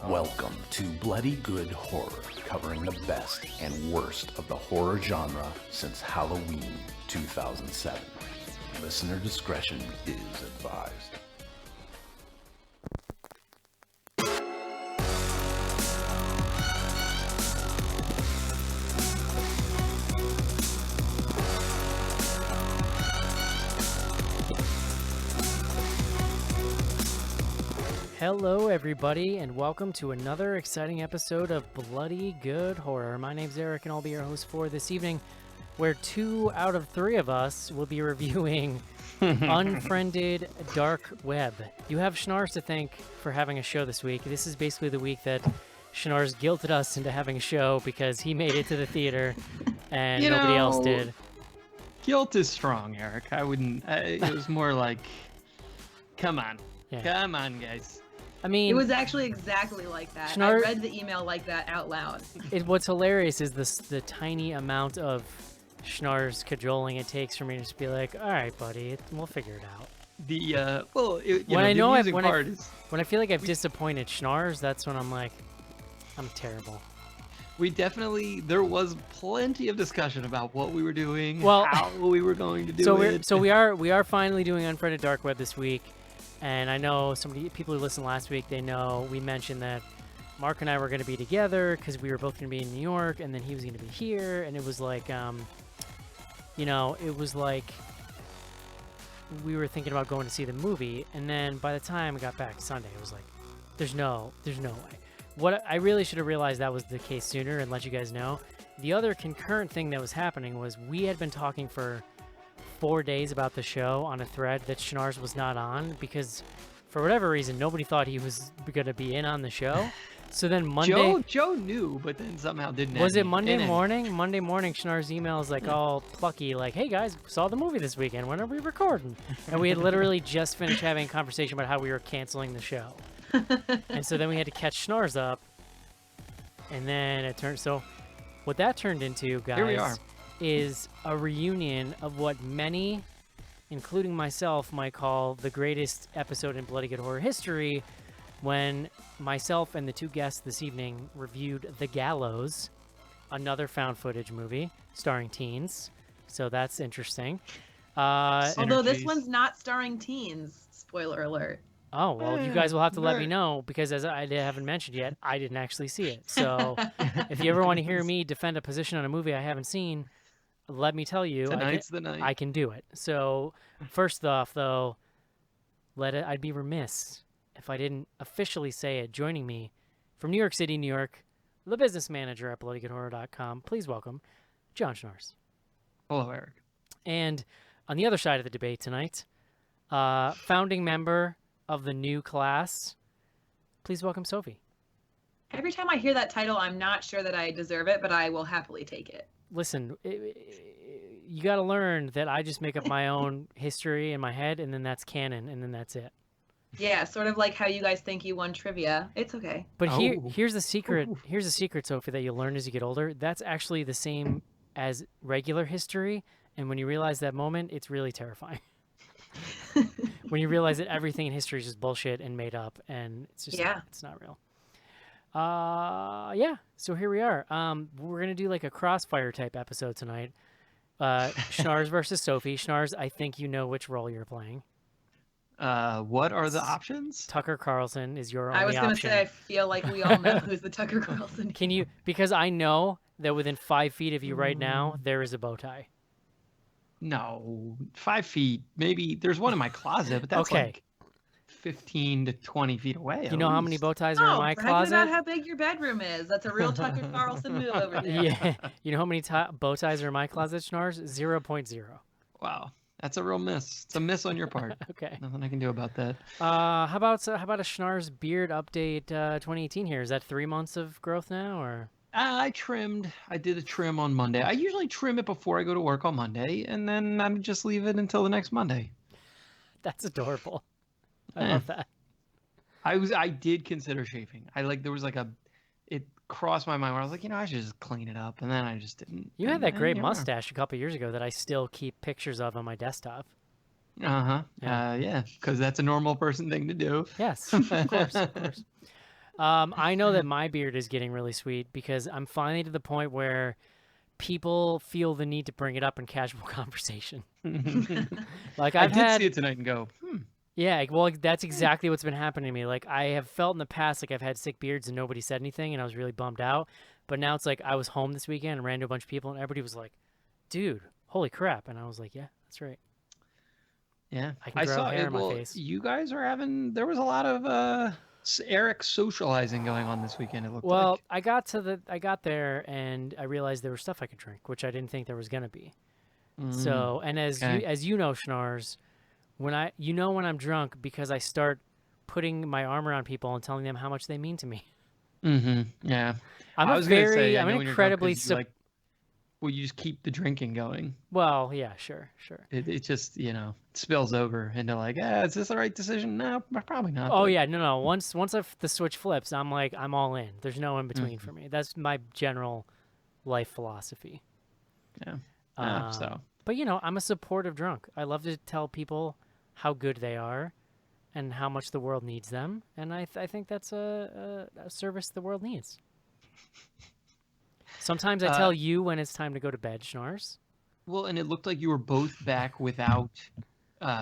Welcome to Bloody Good Horror, covering the best and worst of the horror genre since Halloween 2007. Listener discretion is advised. Hello everybody, and welcome to another exciting episode of Bloody Good Horror. My name's Eric, and I'll be your host for this evening, where 2 out of 3 of us will be reviewing Unfriended Dark Web. You have Schnars to thank for having a show this week. This is basically the week that Schnars guilted us into having a show because he made it to the theater and nobody else did. Guilt is strong, Eric. I wouldn't. It was more like, come on. Yeah. Come on, guys. I mean, it was actually exactly like that. I read the email like that out loud. What's hilarious is the tiny amount of Schnars cajoling it takes for me to just be like, all right, buddy, we'll figure it out. When I feel like I've disappointed Schnars, that's when I'm like, I'm terrible. There was plenty of discussion about what we were doing, well, how we were going to do it. So we are finally doing Unfriended Dark Web this week. And I know people who listened last week, they know we mentioned that Mark and I were going to be together because we were both going to be in New York, and then he was going to be here. And it was like, it was like we were thinking about going to see the movie. And then by the time I got back Sunday, it was like, there's no way. What I really should have realized that was the case sooner and let you guys know. The other concurrent thing that was happening was we had been talking for 4 days about the show on a thread that Schnars was not on because for whatever reason nobody thought he was going to be in on the show. So then Monday Joe knew, but then somehow didn't. Was it Monday morning? Monday morning Schnars' email is like all plucky, like, hey guys, saw the movie this weekend, when are we recording? And we had literally just finished having a conversation about how we were canceling the show. And so then we had to catch Schnars up, and then what that turned into, guys, here we are, is a reunion of what many, including myself, might call the greatest episode in Bloody Good Horror history, when myself and the 2 guests this evening reviewed The Gallows, another found footage movie starring teens. So that's interesting. Although this one's not starring teens, spoiler alert. Oh, well, you guys will have to let me know, because as I haven't mentioned yet, I didn't actually see it. So if you ever want to hear me defend a position on a movie I haven't seen, let me tell you, tonight's the night. I can do it. So first off, though, I'd be remiss if I didn't officially say it. Joining me from New York City, New York, the business manager at bloodygoodhorror.com, please welcome John Schnars. Hello, Eric. And on the other side of the debate tonight, founding member of the new class, please welcome Sophie. Every time I hear that title, I'm not sure that I deserve it, but I will happily take it. Listen, you got to learn that I just make up my own history in my head, and then that's canon, and then that's it. Yeah, sort of like how you guys think you won trivia. It's okay. But here's the secret. Here's the secret, Sophie, that you'll learn as you get older. That's actually the same as regular history, and when you realize that moment, it's really terrifying. When you realize that everything in history is just bullshit and made up, and it's just it's not real. So here we are. We're gonna do like a crossfire type episode tonight. Schnars versus Sophie. Schnars, I think you know which role you're playing. What are the options? Tucker Carlson is your only option. I was gonna say, I feel like we all know who's the Tucker Carlson. Can you? Because I know that within 5 feet of you right now, there is a bow tie. No, 5 feet. Maybe there's one in my closet, but that's like 15 to 20 feet away. You know how many bow ties are in my closet? About how big your bedroom is. That's a real Tucker Carlson move over there. Yeah. You know how many bow ties are in my closet, Schnars? 0.0. Wow. That's a real miss. It's a miss on your part. Okay. Nothing I can do about that. How about a Schnars beard update 2018 here? Is that 3 months of growth now, or? I did a trim on Monday. I usually trim it before I go to work on Monday, and then I just leave it until the next Monday. That's adorable. I love that. I did consider shaving. It crossed my mind where I was like, I should just clean it up, and then I just didn't. You had that great mustache a couple years ago that I still keep pictures of on my desktop. Yeah, because that's a normal person thing to do. Yes, of course, of course. I know that my beard is getting really sweet because I'm finally to the point where people feel the need to bring it up in casual conversation. Like I I've did had, see it tonight and go, yeah, well, that's exactly what's been happening to me. Like I have felt in the past like I've had sick beards and nobody said anything, and I was really bummed out. But now it's like I was home this weekend and ran into a bunch of people, and everybody was like, "Dude, holy crap!" And I was like, "Yeah, that's right. yeah. I can I grow saw hair it. in my Well, face." you guys are having, there was a lot of Eric socializing going on this weekend, it looked Well, like. I got there and I realized there was stuff I could drink, which I didn't think there was gonna be. So, and Okay. as you know, Schnars, when when I'm drunk because I start putting my arm around people and telling them how much they mean to me. Yeah. I'm I a was gonna say, I I'm an know when you're drunk incredibly because you like, well, you just keep the drinking going. well, yeah, sure. It just, spills over into like, is this the right decision? No, probably not. Oh But yeah, no. Once the switch flips, I'm like I'm all in. There's no in between for me. That's my general life philosophy. yeah. Um, but I'm a supportive drunk. I love to tell people how good they are and how much the world needs them, and I think that's a service the world needs. Sometimes I Uh, tell you when it's time to go to bed, Schnars. well, and it looked like you were both back without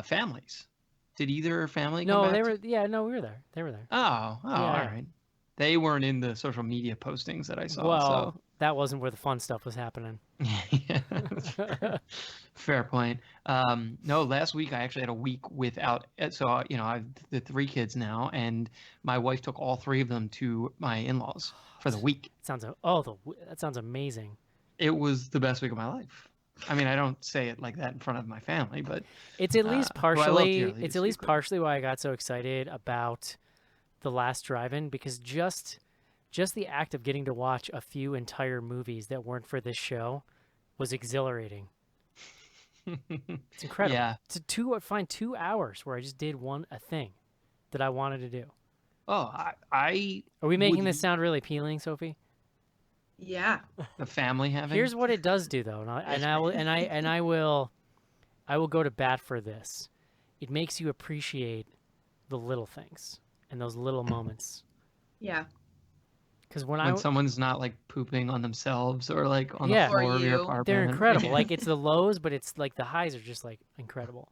families. Did either family come No, back? they were. Yeah, no, we were there. They were there. Oh, Yeah, all yeah. right. They weren't in the social media postings that I saw, so Well, that wasn't where the fun stuff was happening. yeah, fair point. No, last week I actually had a week without. So I've the 3 kids now, and my wife took all 3 of them to my in-laws for the week. That sounds amazing. It was the best week of my life. I mean, I don't say it like that in front of my family, but It's at least who I love partially. dearly, It's to at be least clear. partially why I got so excited about the last drive-in because just the act of getting to watch a few entire movies that weren't for this show was exhilarating. It's incredible. Yeah. To find 2 hours where I just did a thing that I wanted to do. Oh, I Are we making would this sound really appealing, Sophie? Yeah. the family having. Here's what it does do, though, I will go to bat for this. It makes you appreciate the little things and those little moments. Yeah. Because when someone's not like pooping on themselves or like on Yeah. the floor of your you. apartment. they're incredible. Yeah. Like it's the lows, but it's like the highs are just like incredible.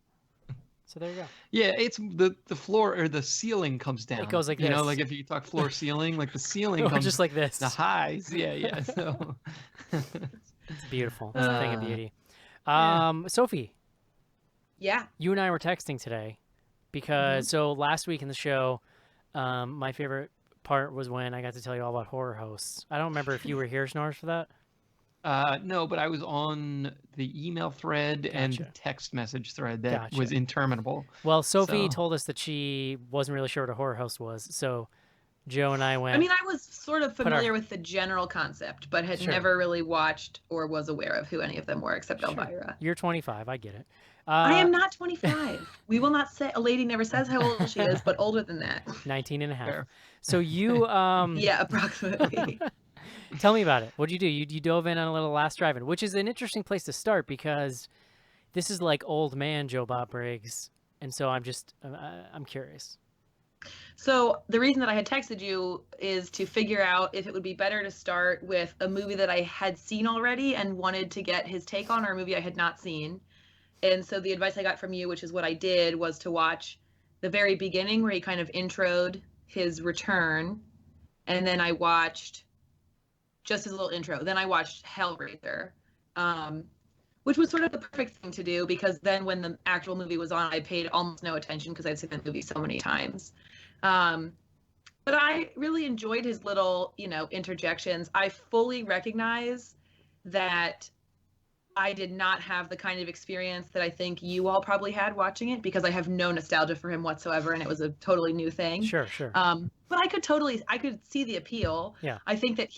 So there you go. Yeah, it's the floor or the ceiling comes down. It goes like you know, this. like if you talk floor ceiling, like the ceiling Or comes just like this. the highs. Yeah. So It's beautiful. It's a thing of beauty. yeah. Sophie, Yeah. you and I were texting today because so last week in the show, my favorite part was when I got to tell you all about horror hosts. I don't remember if you were here, Snars, for that. No, but I was on the email thread and the Gotcha. text message thread that Gotcha. was interminable. Well, Sophie So- told us that she wasn't really sure what a horror host was, so Joe and I went. I mean, I was sort of Put our- familiar with the general concept, but had Sure. never really watched or was aware of who any of them were except Sure. Elvira. You're 25. I get it. I am not 25. We will not say, a lady never says how old she is, but older than that. 19 and a half. Fair. So you Yeah, approximately. tell me about it. What'd you do? You dove in on a little last drive-in, which is an interesting place to start because this is like old man Joe Bob Briggs, and so I'm curious. So the reason that I had texted you is to figure out if it would be better to start with a movie that I had seen already and wanted to get his take on, or a movie I had not seen. And so the advice I got from you, which is what I did, was to watch the very beginning where he kind of introed his return. And then I watched just his little intro. Then I watched Hellraiser, which was sort of the perfect thing to do because then when the actual movie was on, I paid almost no attention because I'd seen the movie so many times. But I really enjoyed his little, interjections. I fully recognize that I did not have the kind of experience that I think you all probably had watching it because I have no nostalgia for him whatsoever, and it was a totally new thing. Sure. But I could see the appeal. Yeah. I think that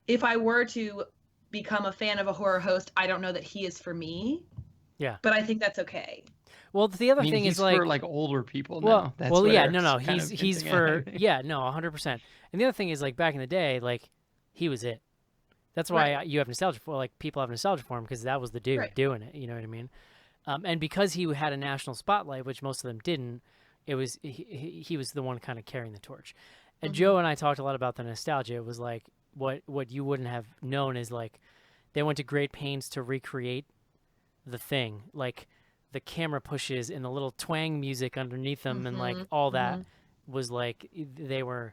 if I were to become a fan of a horror host, I don't know that he is for me. Yeah. But I think that's okay. Well, the other I mean, thing he's is like for like older people well, now. That's well, what yeah, Eric's no, kind he's of he's hinting for at. yeah, no, 100%. And the other thing is like back in the day, like he was it. That's why Right. you have nostalgia for like people have nostalgia for him because that was the dude Right. doing it. You know what I mean? And because he had a national spotlight, which most of them didn't, he was the one kind of carrying the torch. And Joe and I talked a lot about the nostalgia. It was like what you wouldn't have known is like they went to great pains to recreate the thing, like the camera pushes and the little twang music underneath them, and like all that was like they were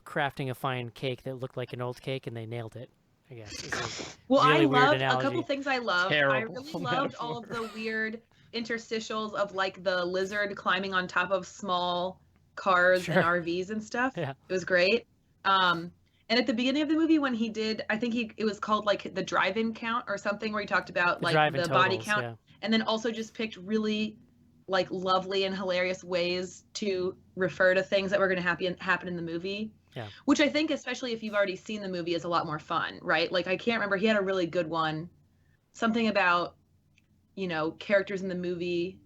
crafting a fine cake that looked like an old cake, and they nailed it. I guess. Well, really I weird loved analogy. a couple things I loved. Terrible I really loved all of the weird interstitials of like the lizard climbing on top of small cars and RVs and stuff. Yeah. It was great. And at the beginning of the movie when he did, I think it was called like the drive-in count or something, where he talked about The like drive-in the body totals, count, yeah. and then also just picked really like lovely and hilarious ways to refer to things that were going to happen in the movie. Yeah. Which I think, especially if you've already seen the movie, is a lot more fun, right? Like, I can't remember. He had a really good one. Something about, characters in the movie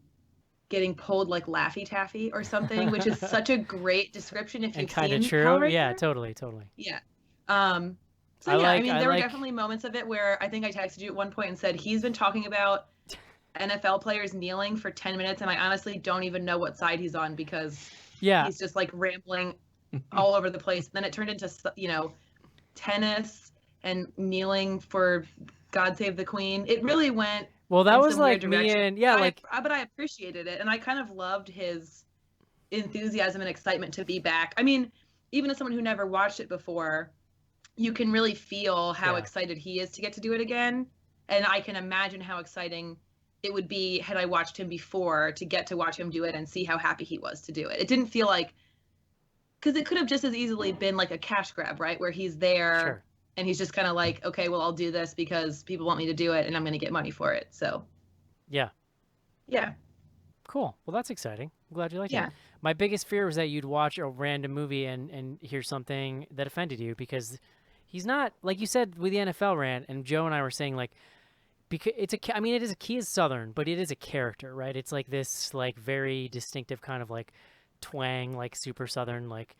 getting pulled like Laffy Taffy or something, which is such a great description if you've kind seen of true. Hellraiser. Yeah, totally. Yeah. There were definitely moments of it where I think I texted you at one point and said, he's been talking about NFL players kneeling for 10 minutes, and I honestly don't even know what side he's on because he's just like rambling all over the place. Then it turned into, tennis and kneeling for God Save the Queen. It really went. Well, that was like me and but I appreciated it, and I kind of loved his enthusiasm and excitement to be back. I mean, even as someone who never watched it before, you can really feel how excited he is to get to do it again, and I can imagine how exciting it would be had I watched him before to get to watch him do it and see how happy he was to do it. It didn't feel like. Because it could have just as easily been like a cash grab, right? Where he's there and he's just kind of like, okay, well, I'll do this because people want me to do it and I'm going to get money for it. So, yeah. Cool. Well, that's exciting. I'm glad you liked it. My biggest fear was that you'd watch a random movie and hear something that offended you, because he's not, like you said with the NFL rant, and Joe and I were saying, like, because he is Southern, but it is a character, right? It's like this, like, very distinctive kind of like twang, like super Southern, like,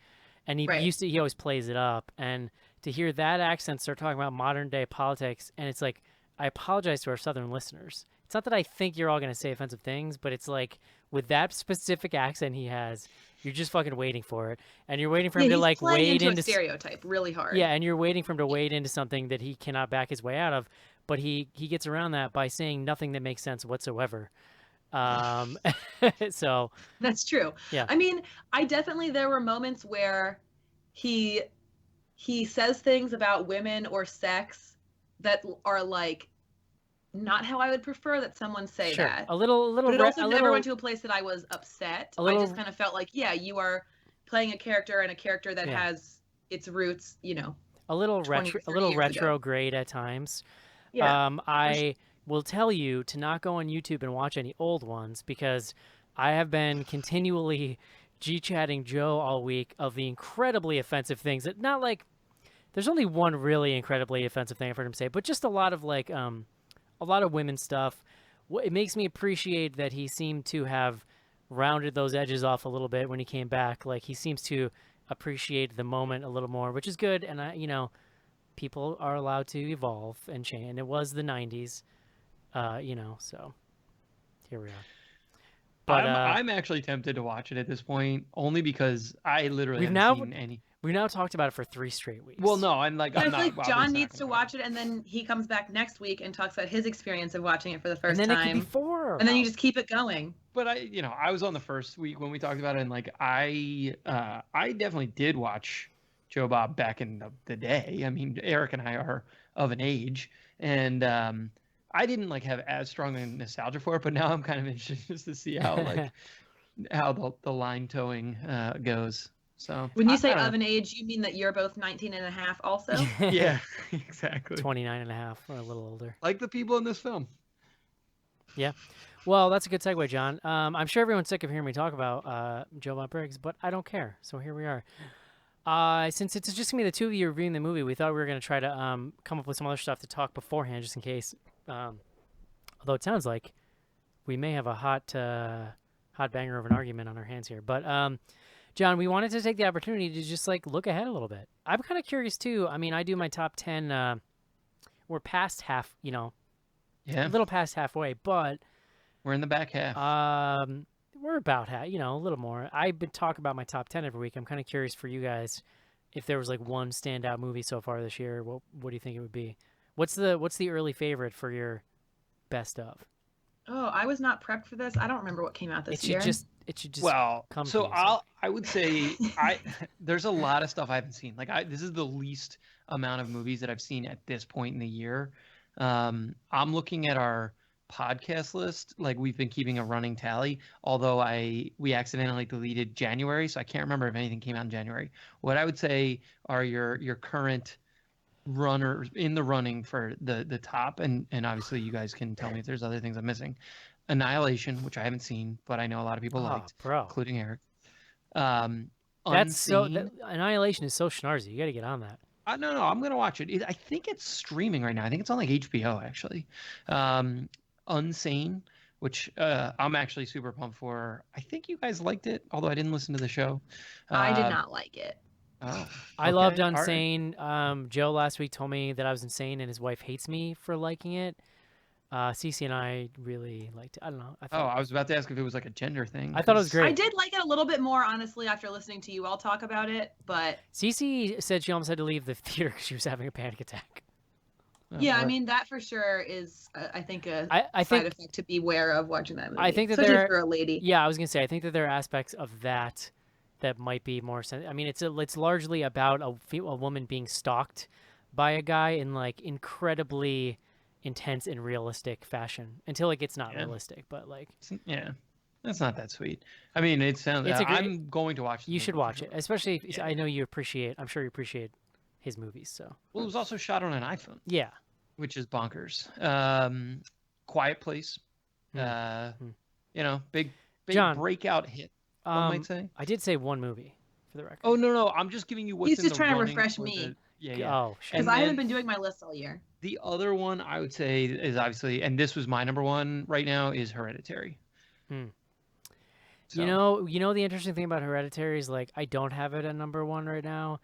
and he always plays it up, and to hear that accent start talking about modern day politics, and it's like, I apologize to our Southern listeners. It's not that I think you're all going to say offensive things, but it's like with that specific accent he has, you're just fucking waiting for it, and you're waiting for him to like wade into a stereotype really hard. Yeah, and you're waiting for him to wade into something that he cannot back his way out of, but he gets around that by saying nothing that makes sense whatsoever. So that's true. Yeah. I mean, there were moments where he says things about women or sex that are like not how I would prefer that someone say that. A little. But it also never went to a place that I was upset. I just kind of felt like, yeah, you are playing a character, and a character that has its roots, a little retrograde at times. Yeah. I will tell you to not go on YouTube and watch any old ones, because I have been continually G-chatting Joe all week of the incredibly offensive things that, not like, there's only one really incredibly offensive thing I've heard him say, but just a lot of like, a lot of women stuff. It makes me appreciate that he seemed to have rounded those edges off a little bit when he came back. Like, he seems to appreciate the moment a little more, which is good. And people are allowed to evolve and change. And it was the 90s, so here we are. But I'm actually tempted to watch it at this point, only because I literally haven't seen any. We've now talked about it for 3 straight weeks. Well, no, I'm like, I'm not. John needs to watch it, and then he comes back next week and talks about his experience of watching it for the first time. And then it could be 4. And then you just keep it going. But I was on the first week when we talked about it, and like I definitely did watch Joe Bob back in the day. I mean, Eric and I are of an age, and I didn't like have as strong a nostalgia for it, but now I'm kind of interested to see how like how the line towing goes. So when you say of an age, you mean that you're both 19 and a half also? Yeah, exactly. 29 and a half, or a little older. Like the people in this film. Yeah. Well, that's a good segue, John. I'm sure everyone's sick of hearing me talk about Joe Bob Briggs, but I don't care. So here we are. Since it's just going to be the two of you reviewing the movie, we thought we were going to try to come up with some other stuff to talk beforehand, just in case. Although it sounds like we may have a hot banger of an argument on our hands here. But John, we wanted to take the opportunity to just like look ahead a little bit. I'm kind of curious too. I mean, I do my top 10. We're past half, a little past halfway, but we're in the back half. We're we're about a little more. I've been talking about my top 10 every week. I'm kind of curious for you guys if there was like one standout movie so far this year. What do you think it would be? What's the early favorite for your best of? Oh, I was not prepped for this. I don't remember what came out this year. It should just Well, come so to you. I would say there's a lot of stuff I haven't seen. Like this is the least amount of movies that I've seen at this point in the year. I'm looking at our podcast list. Like we've been keeping a running tally, although we accidentally deleted January, so I can't remember if anything came out in January. What I would say are your current runners in the running for the top, and obviously you guys can tell me if there's other things I'm missing. Annihilation, which I haven't seen, but I know a lot of people liked, bro. including Eric. That's Unseen. Annihilation is so schnarzy. You got to get on that. No, I'm gonna watch it. I think it's streaming right now. I think it's on like HBO actually. Unsane, which I'm actually super pumped for. I think you guys liked it, although I didn't listen to the show. I did not like it. Oh, I loved okay, all right. Unsane. Joe last week told me that I was insane, and his wife hates me for liking it. Cece and I really liked it. I don't know. I was about to ask if it was like a gender thing. I thought it was great. I did like it a little bit more, honestly, after listening to you all talk about it. But Cece said she almost had to leave the theater because she was having a panic attack. yeah, I mean that for sure is, I think, a I side think effect to be aware of watching that movie. I think that especially for a lady. Yeah, I was gonna say I think that there are aspects of that might be more. I mean, it's largely about a woman being stalked by a guy in like incredibly intense and realistic fashion until it gets not realistic, but like yeah, that's not that sweet. I mean, it sounds. I'm going to watch. You should watch it, especially if I know you appreciate. I'm sure you appreciate his movies. So well, it was also shot on an iPhone. Yeah, which is bonkers. Quiet Place. You know, big John, breakout hit. One might say. I did say one movie for the record. Oh no, I'm just giving you what's He's in just the trying to running refresh for me. Yeah. Oh, sure. Because I haven't been doing my list all year. The other one I would say is obviously, and this was my number one right now, is Hereditary. So. You know the interesting thing about Hereditary is like I don't have it at number one right now,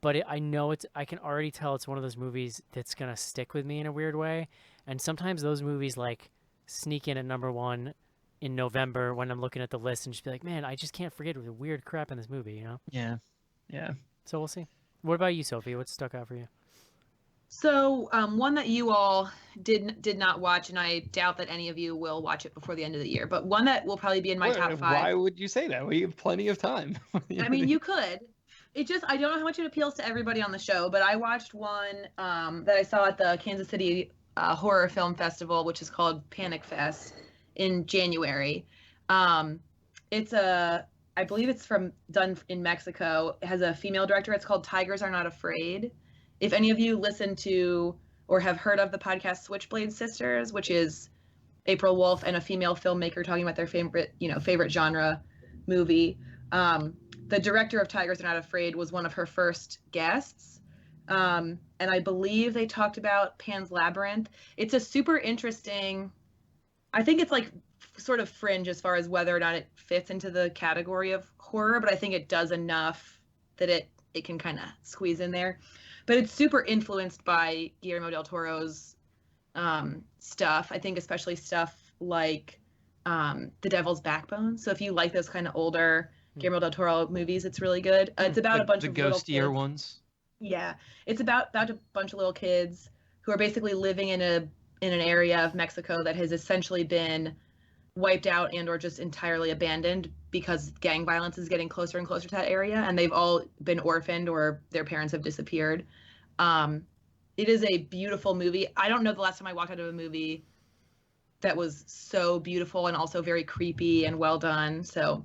but I know I can already tell it's one of those movies that's gonna stick with me in a weird way. And sometimes those movies like sneak in at number one in November when I'm looking at the list and just be like, man, I just can't forget the weird crap in this movie, you know? Yeah. So we'll see. What about you, Sophie? What's stuck out for you? So one that you all did not watch, and I doubt that any of you will watch it before the end of the year, but one that will probably be in my top 5. Why would you say that? We have plenty of time. I mean, you could. I don't know how much it appeals to everybody on the show, but I watched one that I saw at the Kansas City Horror Film Festival, which is called Panic Fest, in January. I believe it's done in Mexico. It has a female director. It's called Tigers Are Not Afraid. If any of you listen to or have heard of the podcast Switchblade Sisters, which is April Wolf and a female filmmaker talking about their favorite genre movie, the director of Tigers Are Not Afraid was one of her first guests. And I believe they talked about Pan's Labyrinth. It's a super interesting, I think it's like sort of fringe as far as whether or not it fits into the category of horror, but I think it does enough that it can kind of squeeze in there. But it's super influenced by Guillermo del Toro's stuff. I think especially stuff like The Devil's Backbone. So if you like those kind of older Guillermo del Toro movies, it's really good. It's about a bunch of little kids. The ghostier ones. Yeah, it's about a bunch of little kids who are basically living in an area of Mexico that has essentially been wiped out and or just entirely abandoned because gang violence is getting closer and closer to that area, and they've all been orphaned or their parents have disappeared. It is a beautiful movie. I don't know the last time I walked out of a movie that was so beautiful and also very creepy and well done. So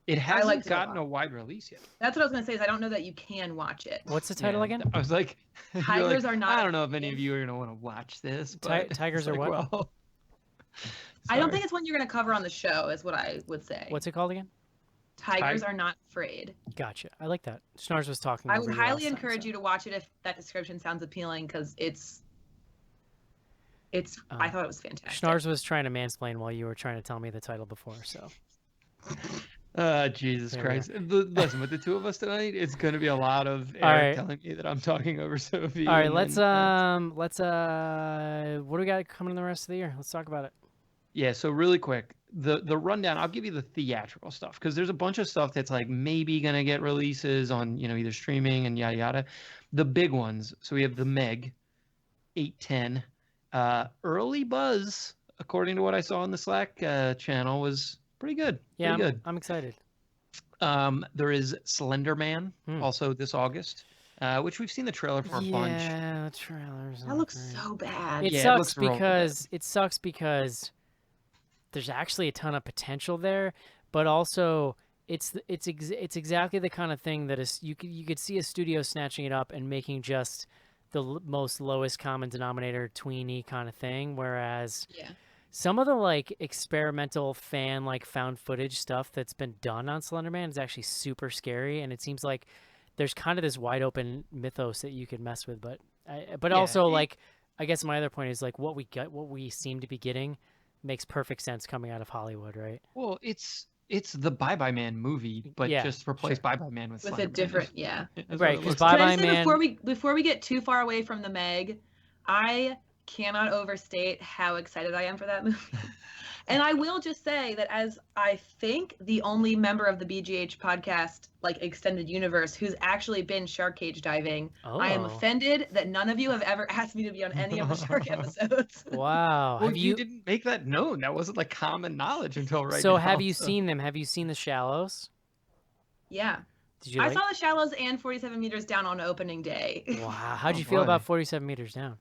it hasn't gotten a wide release yet. That's what I was gonna say. Is I don't know that you can watch it. What's the title again? I was like, Tigers Are Not. I don't know if any of you are gonna want to watch this. But Tigers Are what? Well, I don't think it's one you're gonna cover on the show. Is what I would say. What's it called again? Tigers Are Not Afraid. Gotcha. I like that. Schnars was talking. I would highly encourage you to watch it if that description sounds appealing, because it's. I thought it was fantastic. Schnars was trying to mansplain while you were trying to tell me the title before, so. Jesus Christ! Listen, with the two of us tonight, it's going to be a lot of Eric telling me that I'm talking over Sophie. All right, let's what do we got coming in the rest of the year? Let's talk about it. Yeah, so really quick, the rundown. I'll give you the theatrical stuff because there's a bunch of stuff that's like maybe gonna get releases on either streaming and yada yada. The big ones. So we have the Meg, 8:10. Early buzz, according to what I saw on the Slack channel, was pretty good. Yeah, pretty good. I'm excited. There is Slender Man, also this August, which we've seen the trailer for a bunch. Yeah, the trailers. That looks so bad. It sucks because there's actually a ton of potential there, but also it's exactly the kind of thing that is you could see a studio snatching it up and making just the most lowest common denominator tweeny kind of thing, whereas some of the like experimental fan like found footage stuff that's been done on Slender Man is actually super scary, and it seems like there's kind of this wide open mythos that you could mess with, but also like I guess my other point is like what we seem to be getting makes perfect sense coming out of Hollywood, right? Well, it's the Bye Bye Man movie, but just replace Bye Bye Man with a different, right? Because Bye Bye Man. Before we get too far away from the Meg, I cannot overstate how excited I am for that movie. And I will just say that as I think the only member of the BGH podcast, like extended universe, who's actually been shark cage diving, I am offended that none of you have ever asked me to be on any of the shark episodes. Wow. Well, you didn't make that known. That wasn't like common knowledge until right now. So have you seen them? Have you seen The Shallows? Yeah. Did you I saw The Shallows and 47 Meters Down on opening day. Wow. How'd you feel about 47 Meters Down?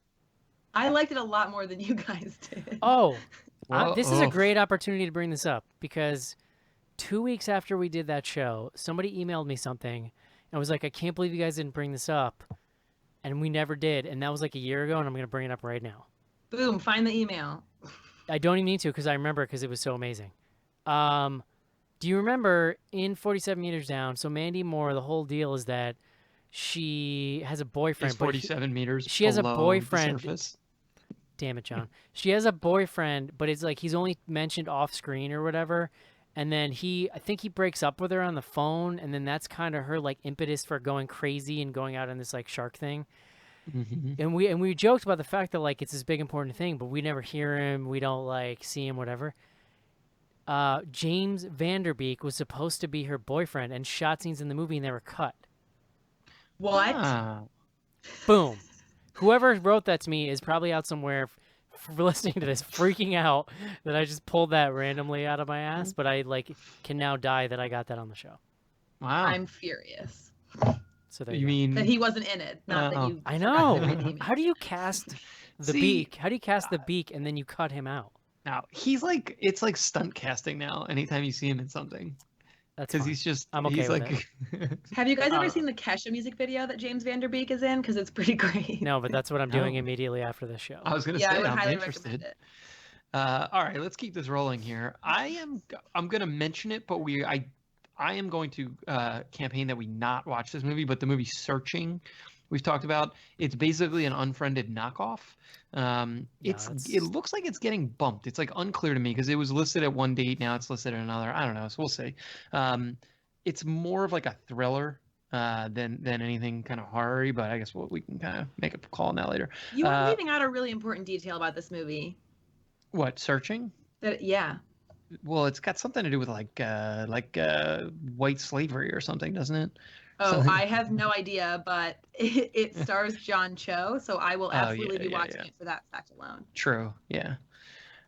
I liked it a lot more than you guys did. Oh, this is a great opportunity to bring this up because 2 weeks after we did that show, somebody emailed me something and was like, I can't believe you guys didn't bring this up. And we never did. And that was like a year ago, and I'm going to bring it up right now. Boom, find the email. I don't even need to because I remember because it was so amazing. Do you remember in 47 Meters Down, so Mandy Moore, the whole deal is that she has a boyfriend. It's 47 meters She has a boyfriend. The surface. Damn it, John. She has a boyfriend, but it's like he's only mentioned off screen or whatever. And then I think he breaks up with her on the phone, and then that's kind of her like impetus for going crazy and going out on this like shark thing. Mm-hmm. And we joked about the fact that like it's this big important thing, but we never hear him, we don't like see him, whatever. James Vanderbeek was supposed to be her boyfriend, and shot scenes in the movie never cut. What? Boom. Whoever wrote that to me is probably out somewhere listening to this, freaking out that I just pulled that randomly out of my ass, but I like can now die that I got that on the show. Wow. I'm furious. So there you mean that he wasn't in it, not that you. I know. How do you cast the beak? How do you cast the beak and then you cut him out? Now he's like it's like stunt casting now. Anytime you see him in something. Because he's just I'm okay he's with like it. Have you guys ever seen the Kesha music video that James Vanderbeek is in? Because it's pretty great. No, but that's what I'm doing immediately after this show. I was gonna say I would I'm highly interested. recommend it. All right, let's keep this rolling here. I'm gonna mention it, but I am going to campaign that we not watch this movie, but the movie Searching we've talked about. It's basically an Unfriended knockoff. It looks like it's getting bumped. It's like unclear to me because it was listed at one date, now it's listed at another. I don't know, so we'll see. It's more of like a thriller than anything kind of horror-y, but I guess we can kind of make a call on that later. You were leaving out a really important detail about this movie. What, Searching? Yeah. Well, it's got something to do with like white slavery or something, doesn't it? Oh, Something... I have no idea, but it stars John Cho, so I will absolutely be watching it for that fact alone. True, yeah.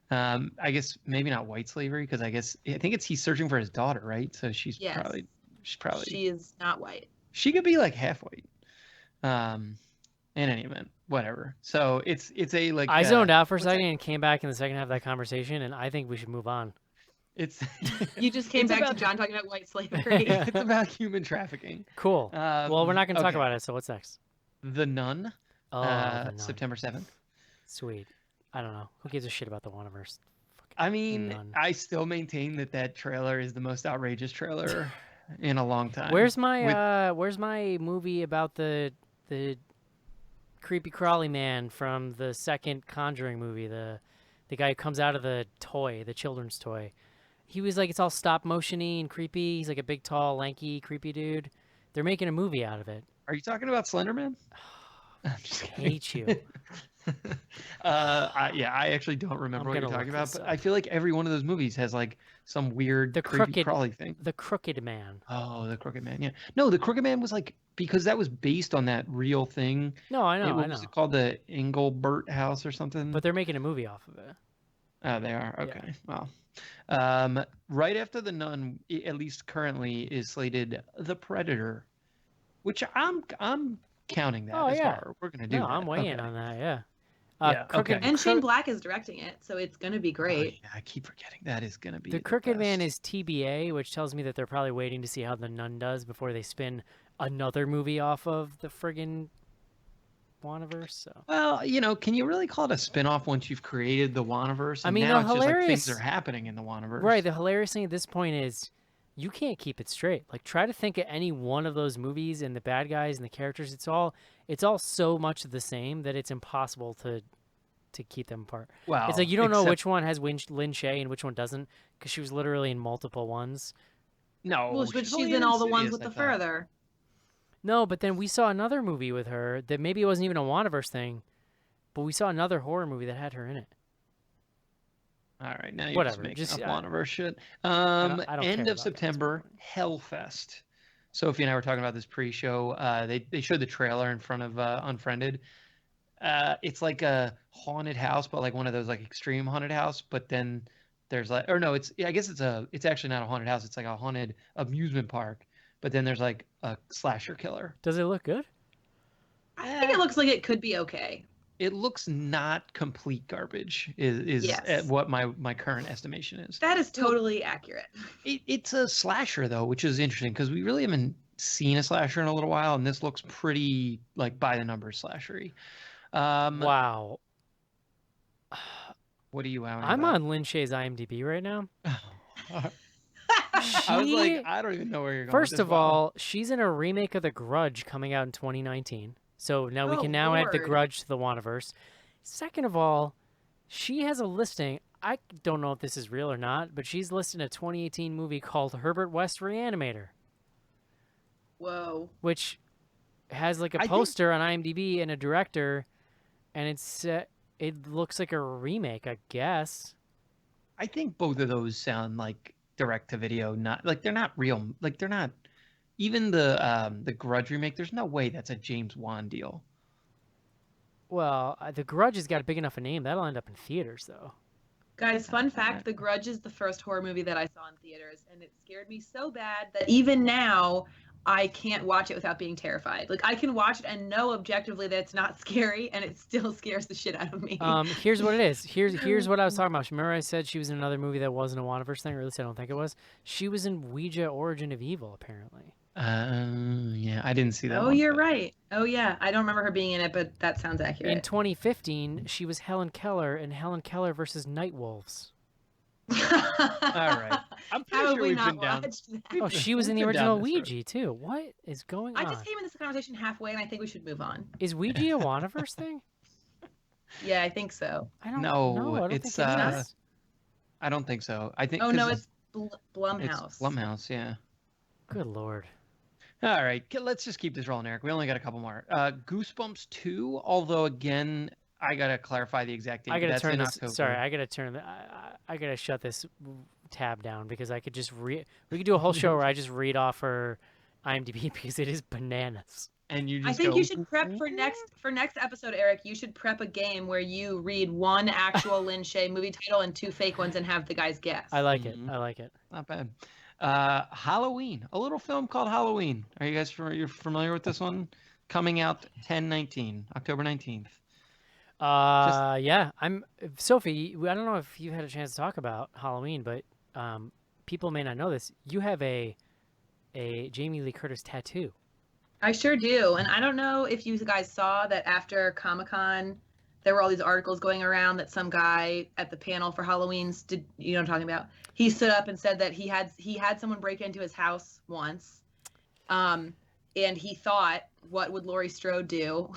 I guess maybe not white slavery because I think he's searching for his daughter, right? So she's probably she is not white. She could be like half white. In any event, whatever. So it's a like I zoned out for a second and came back in the second half of that conversation, and I think we should move on. It's you just came back to John talking about white slavery. It's about human trafficking. Cool. Well, we're not going to talk about it. So what's next? The Nun. Oh, The Nun. September 7th. Sweet. I don't know. Who gives a shit about the Waniverse? I mean, I still maintain that trailer is the most outrageous trailer in a long time. Where's my movie about the creepy crawly man from the second Conjuring movie? The guy who comes out of the children's toy. He was like, it's all stop motion-y and creepy. He's like a big, tall, lanky, creepy dude. They're making a movie out of it. Are you talking about Slender Man? I'm just kidding. Hate you. I actually don't remember I'm what you're gonna talking look about, this but up. I feel like every one of those movies has like some weird The creepy crooked, crawly thing. the Crooked Man. Oh, the Crooked Man. Yeah. No, the Crooked Man was like because that was based on that real thing. No, I know, What was it called? The Engelbert House or something? But they're making a movie off of it. Oh, they are. Yeah. Okay. Well, right after The Nun, at least currently, is slated The Predator, which I'm counting that Oh, as yeah. horror. We're gonna do No, that. I'm way in Okay. on that. Yeah. Yeah, Crooked, okay. And Shane Black is directing it, so it's gonna be Oh, great. yeah, I keep forgetting that is gonna be The Crooked Man best. is TBA, which tells me that they're probably waiting to see how The Nun does before they spin another movie off of the friggin' Wanaverse. So. Well, can you really call it a spin-off once you've created the Wanaverse? I And mean, now the it's just like hilarious- things are happening in the Wanaverse. Right. The hilarious thing at this point is you can't keep it straight. Like, try to think of any one of those movies and the bad guys and the characters. It's all so much the same that it's impossible to keep them apart. Wow. It's like you don't know which one has Lin Shaye and which one doesn't because she was literally in multiple ones. No, Well, but she's she's only in all the ones Insidious, with I the thought. further. No, but then we saw another movie with her that maybe it wasn't even a Wanaverse thing, but we saw another horror movie that had her in it. All right, now you're Whatever, just making just, up Wanaverse shit. I don't care End about of that, September, Hellfest. Sophie and I were talking about this pre-show. They showed the trailer in front of Unfriended. It's like a haunted house, but like one of those like extreme haunted house. But then there's like, or no, I guess it's actually not a haunted house. It's like a haunted amusement park. But then there's like a slasher killer. Does it look good? I think it looks like it could be okay. It looks not complete garbage. Is Yes. what my current estimation is. That is totally accurate. It's a slasher though, which is interesting because we really haven't seen a slasher in a little while, and this looks pretty like by the numbers slashery. Wow. What are you wowing I'm about? on Lin Shaye's IMDb right now. I was like, She- I don't even know where you're going. First with this. of all, she's in a remake of The Grudge coming out in 2019. So now we Oh, can now add The Lord. Grudge to the Wanaverse. Second of all, she has a listing. I don't know if this is real or not, but she's listed in a 2018 movie called Herbert West Reanimator, Whoa. which has like a I think- poster on IMDb and a director, and it looks like a remake, I guess. I think both of those sound like direct to video, not like they're not real. Like they're not. Even the Grudge remake, there's no way that's a James Wan deal. Well, The Grudge has got a big enough a name that'll end up in theaters, though. Guys, fun fact, The Grudge is the first horror movie that I saw in theaters, and it scared me so bad that even now I can't watch it without being terrified. Like, I can watch it and know objectively that it's not scary, and it still scares the shit out of me. Here's what it is. Here's what I was talking about. Remember I said she was in another movie that wasn't a Wanaverse thing, or at least I don't think it was. She was in Ouija: Origin of Evil, apparently. Yeah, I didn't see that. Oh, one, you're but- right. Oh, yeah. I don't remember her being in it, but that sounds In accurate. 2015, she was Helen Keller in Helen Keller versus Night Wolves. All right. I'm pretty How have sure we we've not been down. watched that? Oh, she was in the We've been original down this road. Ouija too. What is going I on? just came in this conversation halfway, and I think we should move on. Is Ouija a Wanaverse thing? Yeah, I think so. I don't No, know. I don't it's, think it is. I don't think so. I think. Oh, no, 'cause it's Blumhouse. It's Blumhouse. Yeah. Good lord. All right, let's just keep this rolling, Eric. We only got a couple more. Goosebumps 2, although again, I gotta clarify the exact date. I gotta That's turn in this. October. Sorry, I gotta turn. I gotta shut this tab down because I could just read. We could do a whole show where I just read off her IMDb because it is bananas. And you just I think go, you should prep for next episode, Eric. You should prep a game where you read one actual Lin Shaye movie title and two fake ones and have the guys guess. I like it. Mhm. I like it. Not bad. Halloween, a little film called Halloween. Are you guys you're familiar with this one? Coming out October 19th. Yeah. I'm Sophie. I don't know if you had a chance to talk about Halloween, but people may not know this. You have a Jamie Lee Curtis tattoo. I sure do. And I don't know if you guys saw that after Comic-Con, there were all these articles going around that some guy at the panel for Halloween's, you know what I'm talking about? He stood up and said that he had someone break into his house once. And he thought, what would Laurie Strode do?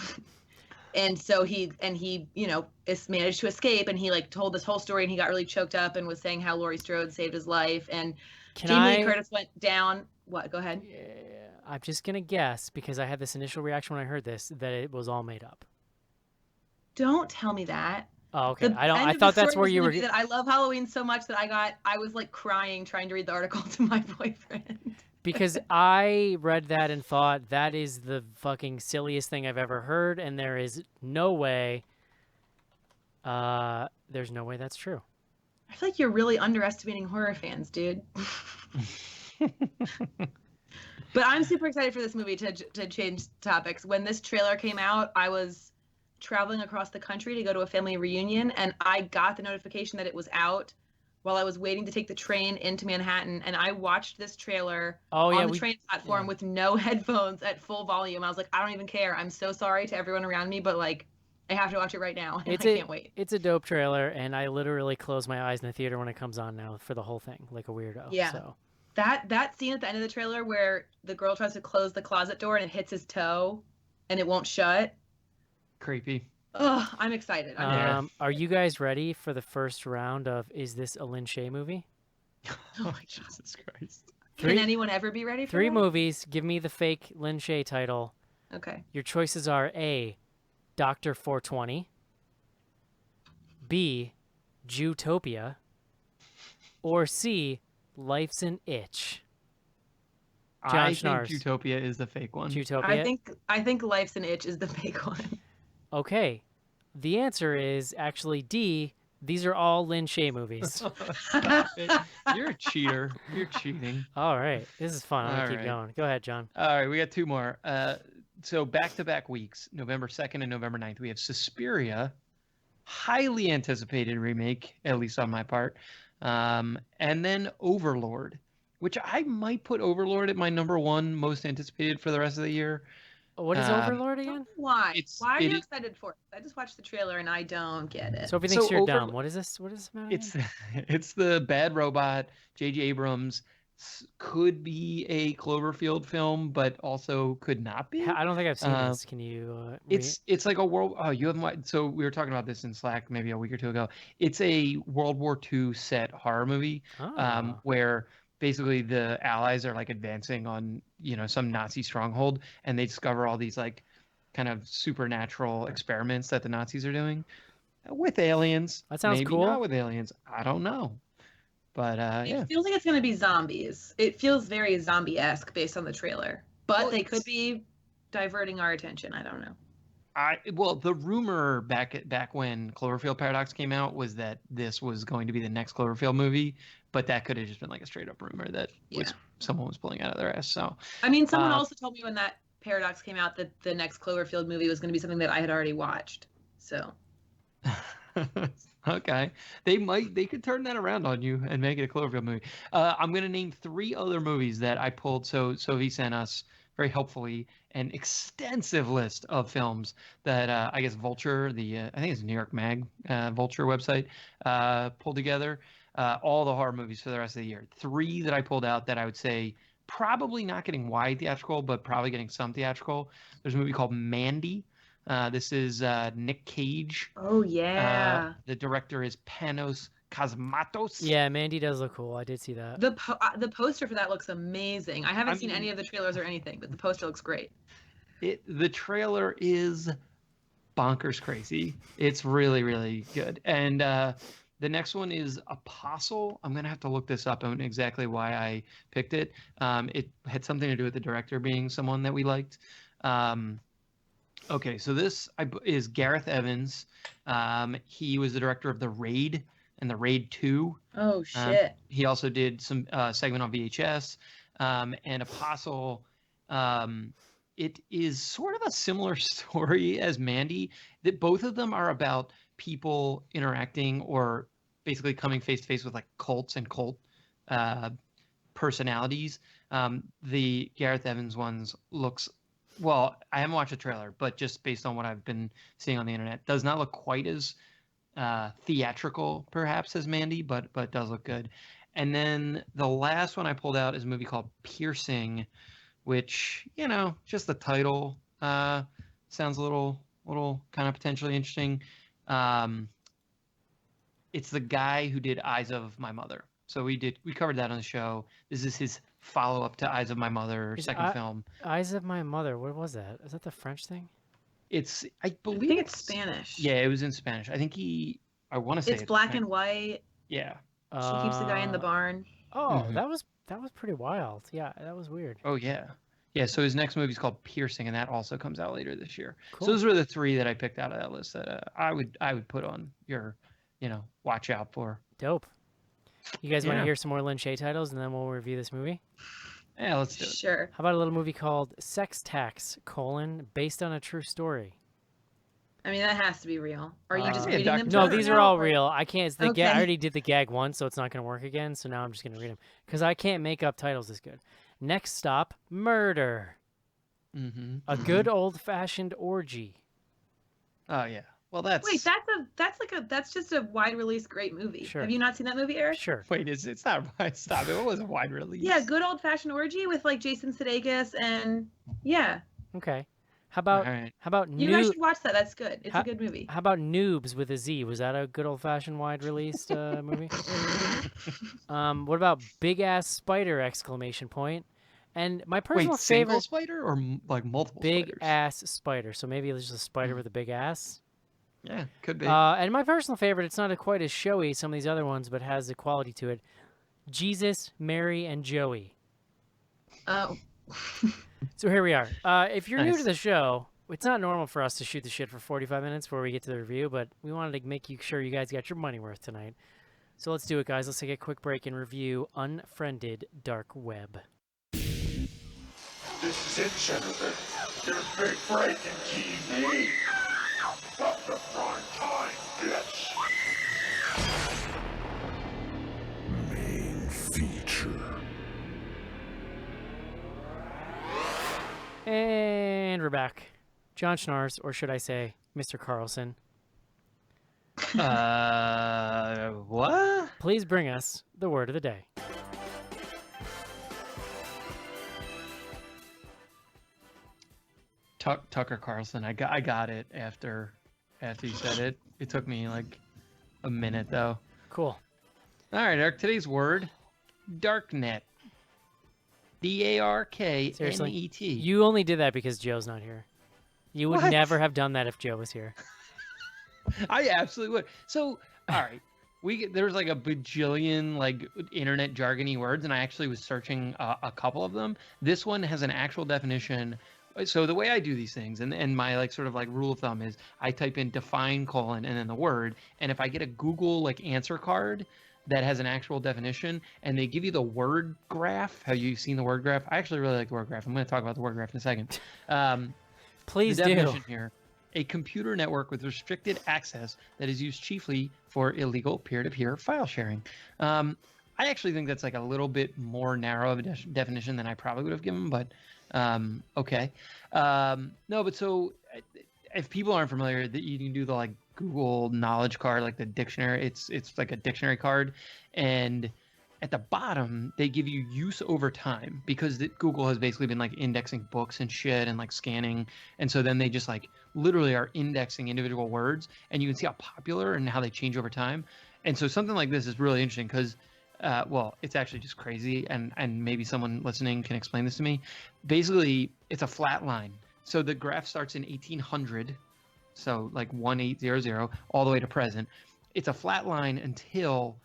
And so he managed to escape, and he like told this whole story, and he got really choked up and was saying how Laurie Strode saved his life. And Jamie Lee Curtis went down. What? Go ahead. I'm just gonna guess because I had this initial reaction when I heard this that it was all made up. Don't tell me that. Oh, okay. The I end of the thought that's story where was you gonna were. be that I love Halloween so much that I was like crying trying to read the article to my boyfriend. Because I read that and thought that is the fucking silliest thing I've ever heard, and there is no way. There's no way that's true. I feel like you're really underestimating horror fans, dude. But I'm super excited for this movie to change topics. When this trailer came out, I was traveling across the country to go to a family reunion, and I got the notification that it was out while I was waiting to take the train into Manhattan, and I watched this trailer on the train platform with no headphones at full volume. I was like, I don't even care. I'm so sorry to everyone around me, but like, I have to watch it right now, and I can't wait. It's a dope trailer, and I literally close my eyes in the theater when it comes on now for the whole thing, like a weirdo. Yeah. So. That scene at the end of the trailer where the girl tries to close the closet door and it hits his toe, and it won't shut. Creepy. Ugh, I'm excited. Are you guys ready for the first round of Is This a Lin Shaye movie? Oh, Jesus Christ. Can anyone ever be ready for 3 that? movies. Give me the fake Lin Shaye title. Okay. Your choices are A, Dr. 420, B, Jewtopia, or C, Life's an Itch. I think Jewtopia is the fake one. Jewtopia? I think Life's an Itch is the fake one. Okay. The answer is actually D. These are all Lin Shaye movies. Stop it. You're a cheater. You're cheating. All right. This is fun. I'm going to keep going. Go ahead, John. All right. We got 2 more. So back-to-back weeks, November 2nd and November 9th, we have Suspiria, highly anticipated remake, at least on my part. And then Overlord, which I might put Overlord at my number 1 most anticipated for the rest of the year. What is Overlord again? Why? Why are you excited for it? I just watched the trailer and I don't get it. So if he thinks you're dumb, what is this? What is this about? It's the bad robot. J.J. Abrams could be a Cloverfield film, but also could not be. I don't think I've seen this. Can you? It's like a world. Oh, you haven't. So we were Talking about this in Slack maybe a week or 2 ago. It's a World War II set horror movie where basically the Allies are like advancing on some Nazi stronghold, and they discover all these like kind of supernatural experiments that the Nazis are doing with aliens. That sounds maybe cool. Not with aliens. I don't know. But it feels like it's going to be zombies. It feels very zombie-esque based on the trailer. But they could be diverting our attention. I don't know. Well, the rumor back when Cloverfield Paradox came out was that this was going to be the next Cloverfield movie, but that could have just been like a straight up rumor that someone was pulling out of their ass. So I mean, someone also told me when that Paradox came out that the next Cloverfield movie was going to be something that I had already watched. So okay, they could turn that around on you and make it a Cloverfield movie. I'm going to name 3 other movies that I pulled. So he sent us very helpfully an extensive list of films that I guess Vulture, I think it's New York Mag, Vulture website, pulled together. All the horror movies for the rest of the year. 3 that I pulled out that I would say probably not getting wide theatrical, but probably getting some theatrical. There's a movie called Mandy. This is Nick Cage. Oh, yeah. The director is Panos Cosmatos. Yeah, Mandy does look cool. I did see that. The poster for that looks amazing. I haven't seen any of the trailers or anything, but the poster looks great. The trailer is bonkers crazy. It's really, really good. And the next one is Apostle. I'm going to have to look this up on exactly why I picked it. It had something to do with the director being someone that we liked. Okay, so this is Gareth Evans. He was the director of The Raid and The Raid 2. Oh, shit. He also did some segment on VHS. And Apostle, it is sort of a similar story as Mandy. That both of them are about people interacting or basically coming face to face with like cults and cult personalities. The Gareth Evans ones looks, well, I haven't watched the trailer, but just based on what I've been seeing on the internet, does not look quite as theatrical perhaps as Mandy, but does look good. And then the last one I pulled out is a movie called Piercing, which, just the title sounds a little kind of potentially interesting. It's the guy who did Eyes of My Mother. So we covered that on the show. This is his follow-up to Eyes of My Mother, Is second film. Eyes of My Mother. What was that? Is that the French thing? I I believe think it's Spanish. Yeah, it was in Spanish. I think I want to say It's black Spanish. and white. Yeah. She keeps the guy in the barn. Oh, Mhm. that was pretty wild. Yeah, that was weird. Oh yeah. Yeah, so his next movie is called Piercing, and that also comes out later this year. Cool. So those were the three that I picked out of that list that I would put on your, watch out for. Dope. You guys want to Yeah. hear some more Lin Shaye titles, and then we'll review this movie? Yeah, let's do it. Sure. How about a little movie called Sex Tax: based on a true story? I mean, that has to be real. Are you just Yeah, reading them? No, to us these are now, all or- real. I can't. It's the Okay. I already did the gag once, so it's not going to work again. So now I'm just going to read them because I can't make up titles this good. Next stop: Murder. Mm-hmm. A good old-fashioned orgy. Oh yeah. Well, that's. Wait, that's just a wide release great movie. Sure. Have you not seen that movie, Eric? Sure. Wait, it's not. Stop it. It was a wide release. Yeah, good old fashioned orgy with like Jason Sudeikis and yeah. Okay. How about All right. You guys should watch that. That's good. It's a good movie. How about Noobs with a Z? Was that a good old-fashioned wide-released movie? What about Big Ass Spider! Exclamation point. And my personal Wait, single favorite, spider or like multiple Big spiders? Ass Spider. So maybe it's just a spider with a big ass. Yeah, could be. And my personal favorite, it's not quite as showy as some of these other ones, but has a quality to it. Jesus, Mary, and Joey. Oh. So here we are. If you're new to Nice. the show, it's not normal for us to shoot the shit for 45 minutes before we get to the review, but we wanted to make sure you guys got your money worth tonight. So let's do it, guys. Let's take a quick break and review Unfriended Dark Web. This is it, Jennifer. Your big break in TV. Up the prime time, bitch. Main feature. And we're back. John Schnars, or should I say, Mr. Carlson, What? please bring us the word of the day. Tucker Carlson. I got it after you said it. It took me like a minute though. Cool. All right, Eric. Today's word: darknet. DARKNET. Seriously? You only did that because Joe's not here. You would What? never have done that if Joe was here. I absolutely would. So, all right, there's like a bajillion like internet jargony words, and I actually was searching a couple of them. This one has an actual definition. So the way I do these things, and my like sort of like rule of thumb is I type in define : and then the word, and if I get a Google like answer card that has an actual definition, and they give you the word graph. Have you seen the word graph? I actually really like the word graph. I'm going to talk about the word graph in a second. Please the do. definition here: a computer network with restricted access that is used chiefly for illegal peer-to-peer file sharing. I actually think that's like a little bit more narrow of a definition than I probably would have given, but okay. No, but so if people aren't familiar, that you can do the like Google Knowledge card, like the dictionary. It's like a dictionary card, and at the bottom they give you use over time because Google has basically been like indexing books and shit and like scanning, and so then they just like literally are indexing individual words, and you can see how popular and how they change over time. And so something like this is really interesting because well, it's actually just crazy, and maybe someone listening can explain this to me. Basically, it's a flat line. So the graph starts in 1800, so like 1800 all the way to present. It's a flat line until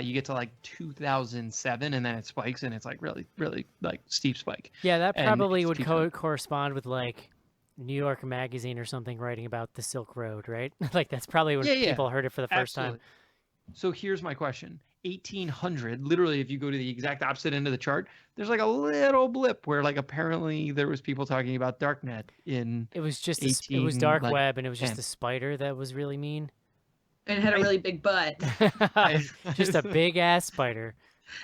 you get to like 2007, and then it spikes, and it's like really, really like steep spike. Yeah, that And probably it would keeps going. correspond with like New York Magazine or something writing about the Silk Road, right? Like that's probably when Yeah, people heard it for the first Absolutely. time. So here's my question. 1800, literally, if you go to the exact opposite end of the chart, there's like a little blip where like apparently there was people talking about darknet in It was just it was 18, dark like, web, and it was just 10. a spider that was really mean. And it had a really big butt. Just a big ass spider.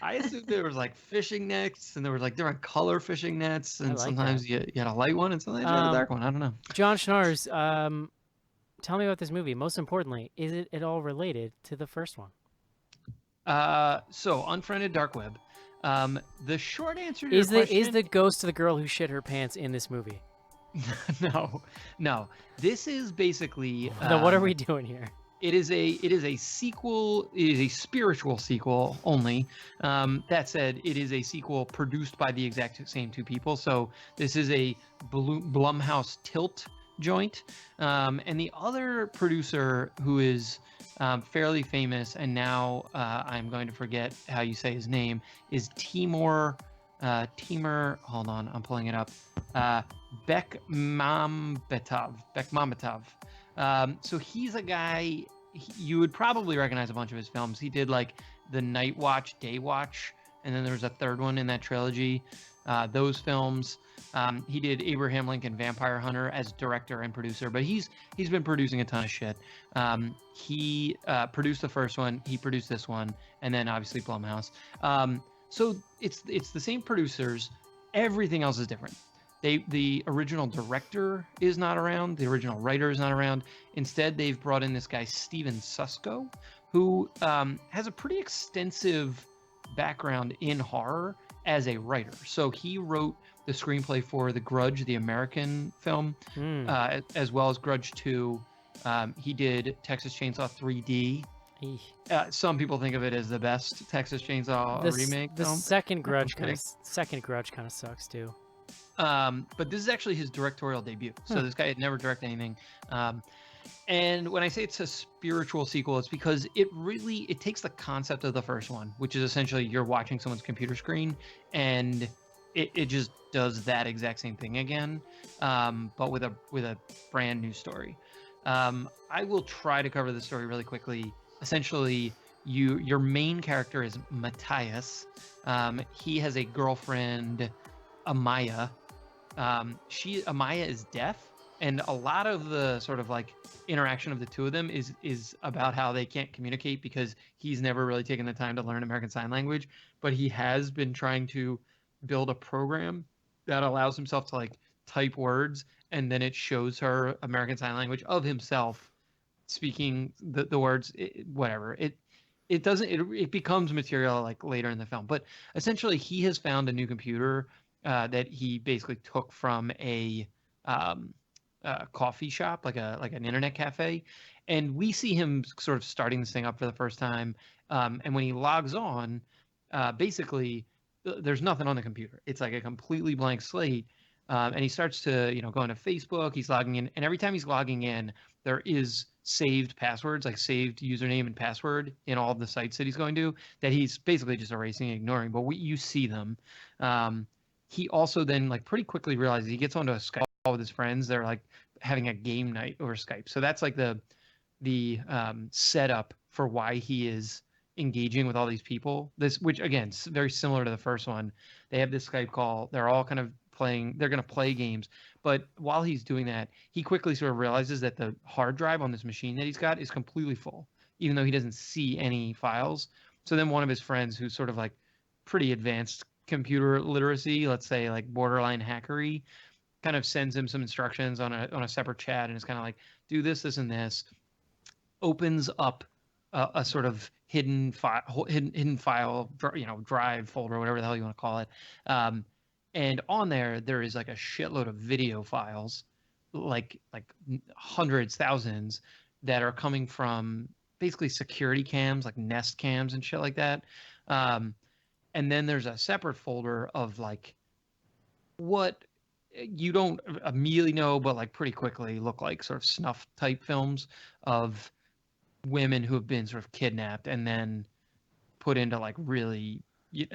I assumed there was like fishing nets, and there were like different color fishing nets, and like sometimes you had a light one, and sometimes you had a dark one. I don't know. John Schnars, tell me about this movie. Most importantly, is it at all related to the first one? So Unfriended Dark Web. The short answer to your Is question, the ghost of the girl who shit her pants in this movie? no. This is basically Then what are we doing here? It is a sequel. It is a spiritual sequel only. That said, it is a sequel produced by the exact same two people. So this is a Blumhouse Tilt joint, and the other producer who is fairly famous, and now I'm going to forget how you say his name, is Timur. Hold on, I'm pulling it up. Bekmambetov. So he's a guy you would probably recognize a bunch of his films. He did like the Night Watch, Day Watch, and then there was a third one in that trilogy. Those films. He did Abraham Lincoln Vampire Hunter as director and producer, but he's been producing a ton of shit. He produced the first one, he produced this one, and then obviously Blumhouse. So it's the same producers. Everything else is different. The original director is not around. The original writer is not around. Instead, they've brought in this guy, Steven Susko, who has a pretty extensive background in horror as a writer. So he wrote the screenplay for The Grudge, the American film, as well as Grudge 2. He did Texas Chainsaw 3D. Some people think of it as the best Texas Chainsaw remake the film. Second Grudge kind of sucks too. But this is actually his directorial debut. So this guy had never directed anything. And when I say it's a spiritual sequel, it's because it takes the concept of the first one, which is essentially you're watching someone's computer screen, and it just does that exact same thing again, but with a brand new story. I will try to cover the story really quickly. Essentially, your main character is Matthias. He has a girlfriend, Amaya. Amaya is deaf, and a lot of the sort of like interaction of the two of them is about how they can't communicate because he's never really taken the time to learn American Sign Language, but he has been trying to build a program that allows himself to like type words, and then it shows her American Sign Language of himself speaking the words. Whatever it becomes material like later in the film, but essentially he has found a new computer that he basically took from a coffee shop, like an internet cafe, and we see him sort of starting this thing up for the first time. And when he logs on, basically there's nothing on the computer. It's like a completely blank slate. And he starts to go into Facebook. He's logging in, and every time he's logging in, there is saved passwords, like saved username and password in all of the sites that he's going to, that he's basically just erasing and ignoring. But you see them. He also then like pretty quickly realizes he gets onto a Skype call with his friends. They're like having a game night over Skype. So that's like the setup for why he is engaging with all these people. Which again, is very similar to the first one. They have this Skype call. They're all kind of playing. They're going to play games. But while he's doing that, he quickly sort of realizes that the hard drive on this machine that he's got is completely full, even though he doesn't see any files. So then one of his friends, who's sort of like pretty advanced computer literacy, let's say like borderline hackery, kind of sends him some instructions on a separate chat, and it's kind of like, do this, this, and this. Opens up a sort of hidden file, drive folder, whatever the hell you want to call it. And on there is like a shitload of video files, like hundreds, thousands, that are coming from basically security cams, like Nest cams and shit like that. And then there's a separate folder of like what you don't immediately know, but like pretty quickly look like sort of snuff type films of women who have been sort of kidnapped and then put into like really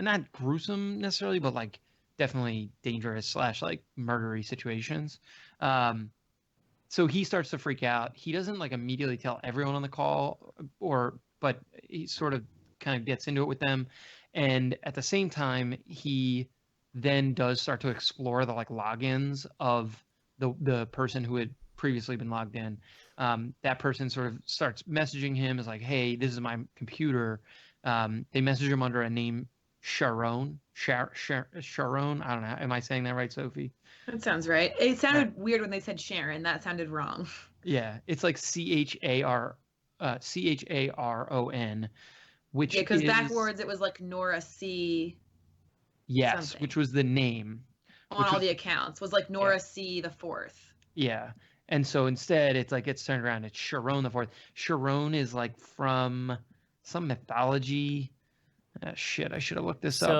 not gruesome necessarily, but like definitely dangerous / like murdery situations. So he starts to freak out. He doesn't like immediately tell everyone on the call, but he sort of kind of gets into it with them. And at the same time, he then does start to explore the like logins of the person who had previously been logged in. That person sort of starts messaging him as like, hey, this is my computer. They message him under a name Sharon. Sharon. I don't know. Am I saying that right, Sophie? That sounds right. It sounded weird when they said Sharon. That sounded wrong. Yeah, it's like Charon, which because backwards it was like Nora C. Yes, something. which was the name On all the accounts was like Nora C. the fourth. Yeah, And so instead, it's like it's turned around. It's Sharon the Fourth. Sharon is like from some mythology. Shit, I should have looked this up.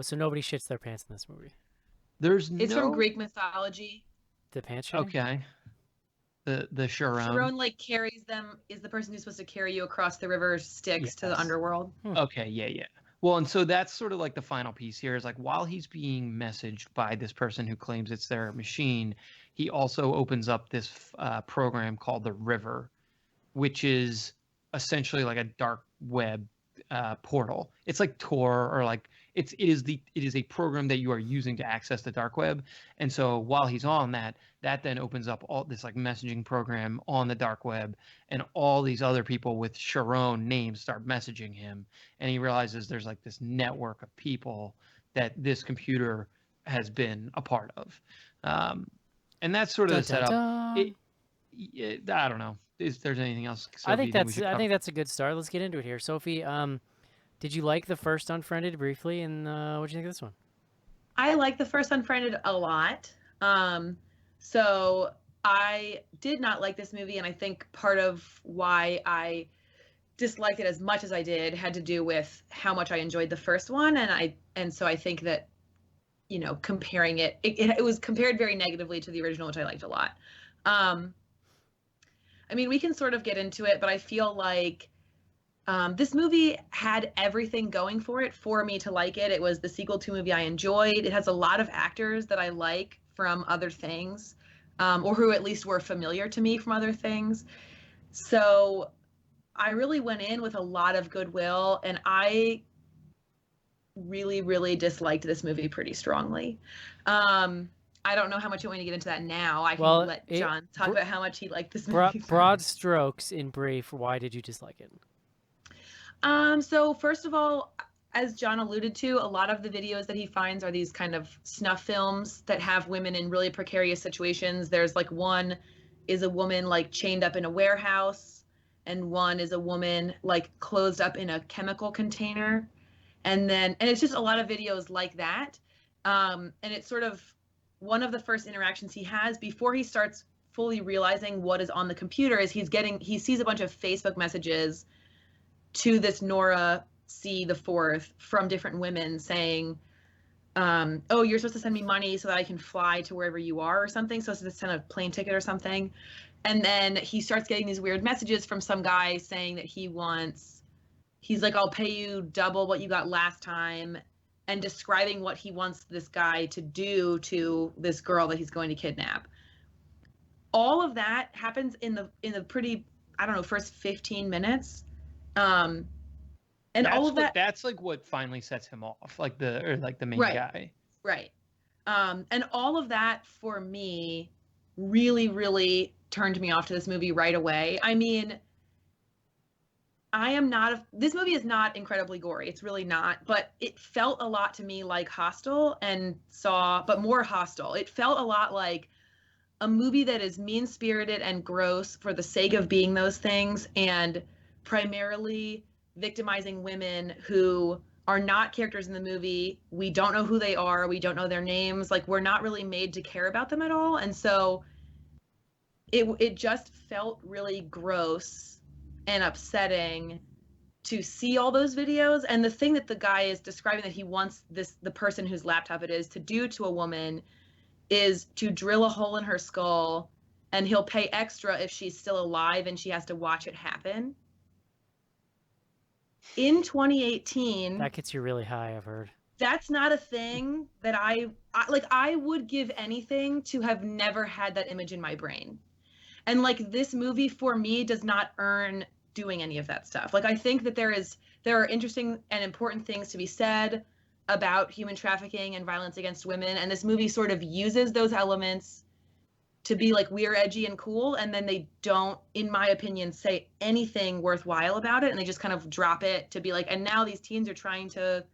So nobody shits their pants in this movie. There's It's from no. Greek mythology. The pants shitting? Okay. The Sharon. Sharon like carries them, is the person who's supposed to carry you across the river Styx to the Yes. underworld. Okay, yeah. Well, and so that's sort of like the final piece here is like while he's being messaged by this person who claims it's their machine, he also opens up this program called the River, which is essentially like a dark web portal. It's like Tor or like it is a program that you are using to access the dark web. And so while he's on that then opens up all this like messaging program on the dark web, and all these other people with Sharon names start messaging him, and he realizes there's like this network of people that this computer has been a part of. And that's sort of the setup. I don't know. Is there anything else? Sophie, I think we should cover? that's a good start. Let's get into it here. Sophie, did you like the first Unfriended briefly, and what do you think of this one? I like the first Unfriended a lot. So I did not like this movie, and I think part of why I disliked it as much as I did had to do with how much I enjoyed the first one, and so I think that, you know, comparing it was compared very negatively to the original, which I liked a lot. I mean, we can sort of get into it, but I feel like this movie had everything going for it for me to like it. It was the sequel to a movie I enjoyed. It has a lot of actors that I like from other things, or who at least were familiar to me from other things. So I really went in with a lot of goodwill, and I really, really disliked this movie pretty strongly. I don't know how much you want me to get into that now. I can let John talk about how much he liked this movie. Broad strokes in brief, why did you dislike it? So first of all, as John alluded to, a lot of the videos that he finds are these kind of snuff films that have women in really precarious situations. There's like one is a woman like chained up in a warehouse, and one is a woman like closed up in a chemical container. And it's just a lot of videos like that. And it's sort of one of the first interactions he has before he starts fully realizing what is on the computer is he sees a bunch of Facebook messages to this Nora C. the Fourth from different women saying, oh, you're supposed to send me money so that I can fly to wherever you are or something. So it's this kind of plane ticket or something. And then he starts getting these weird messages from some guy saying that he's like, I'll pay you double what you got last time, and describing what he wants this guy to do to this girl that he's going to kidnap. All of that happens in the pretty, I don't know, first 15 minutes. And all of that's like what finally sets him off, like the main guy. Right. And all of that for me really, really turned me off to this movie right away. I mean, this movie is not incredibly gory. It's really not, but it felt a lot to me like Hostel but more Hostel. It felt a lot like a movie that is mean-spirited and gross for the sake of being those things, and primarily victimizing women who are not characters in the movie. We don't know who they are. We don't know their names. Like, we're not really made to care about them at all. And so it just felt really gross and upsetting to see all those videos. And the thing that the guy is describing that he wants the person whose laptop it is to do to a woman is to drill a hole in her skull, and he'll pay extra if she's still alive and she has to watch it happen. In 2018, that gets you really high, I've heard. That's not a thing that I would give anything to have never had that image in my brain. And like, this movie for me does not earn doing any of that stuff. Like, I think that there are interesting and important things to be said about human trafficking and violence against women, and this movie sort of uses those elements to be like we're edgy and cool, and then they don't, in my opinion, say anything worthwhile about it, and they just kind of drop it to be like, and now these teens are trying to,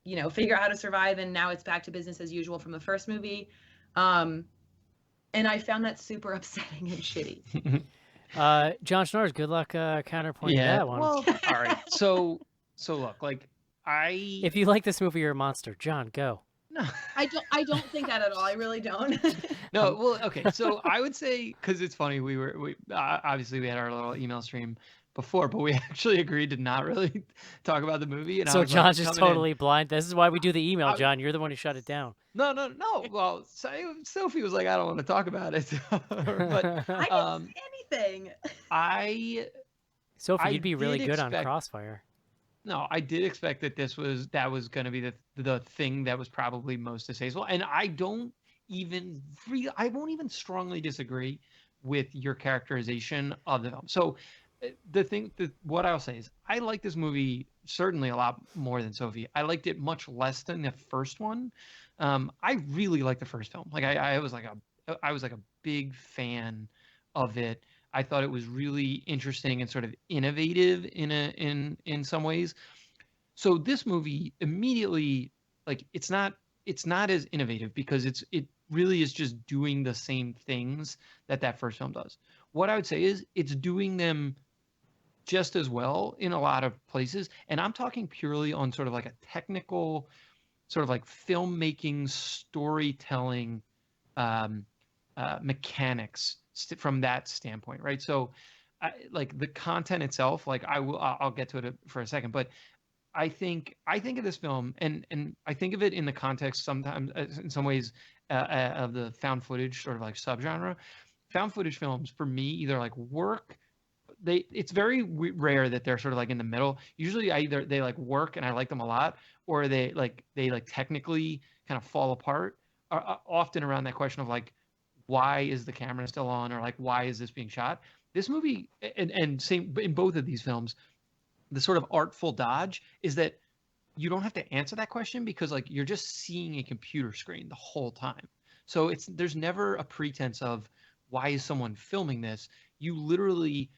you know, figure out how to survive, and now it's back to business as usual from the first movie. And I found that super upsetting and shitty. John Schnorrs, good luck counterpointing that one. Well, all right. So look, like, if you like this movie, you're a monster. John, go. No. I don't think that at all. I really don't. No, well, okay. So I would say, because it's funny, we obviously we had our little email stream before, but we actually agreed to not really talk about the movie. And I So was like, John's just coming in, totally blind. This is why we do the email, I, John. You're the one who shut it down. no. Well, Sophie was like, I don't want to talk about it, but I didn't say anything. Sophie, I you'd be really did good on expect- Crossfire. No, I did expect that that was going to be the thing that was probably most distasteful, and I won't even strongly disagree with your characterization of the film. So what I'll say is I like this movie certainly a lot more than Sophie. I liked it much less than the first one. I really liked the first film. Like I was like a big fan of it. I thought it was really interesting and sort of innovative in some ways. So this movie immediately, like, it's not as innovative because it really is just doing the same things that first film does. What I would say is it's doing them just as well in a lot of places, and I'm talking purely on sort of like a technical, sort of like filmmaking, storytelling, mechanics from that standpoint, right? So, like the content itself, like I'll get to it for a second, but I think of this film, and I think of it in the context sometimes, in some ways, of the found footage sort of like subgenre. Found footage films for me either like work. It's very rare that they're sort of like in the middle. Usually, either they like work and I like them a lot, or they technically kind of fall apart. Often around that question of like, why is the camera still on, or like why is this being shot? This movie, and same in both of these films, the sort of artful dodge is that you don't have to answer that question because like you're just seeing a computer screen the whole time. So there's never a pretense of why is someone filming this. You literally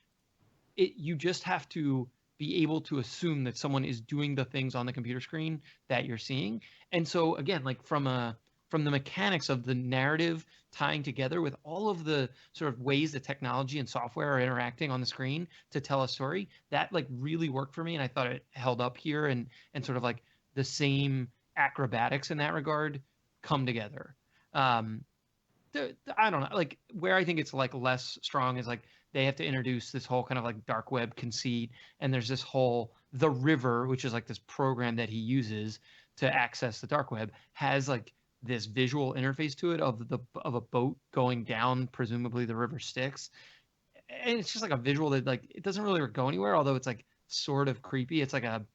you just have to be able to assume that someone is doing the things on the computer screen that you're seeing. And so again, like from the mechanics of the narrative tying together with all of the sort of ways that technology and software are interacting on the screen to tell a story, that like really worked for me, and I thought it held up here, and sort of like the same acrobatics in that regard come together. I don't know, like where I think it's like less strong is like they have to introduce this whole kind of like dark web conceit, and there's this whole the river, which is like this program that he uses to access the dark web, has like this visual interface to it of a boat going down presumably the river Styx, and it's just like a visual that like it doesn't really go anywhere, although it's like sort of creepy. It's like an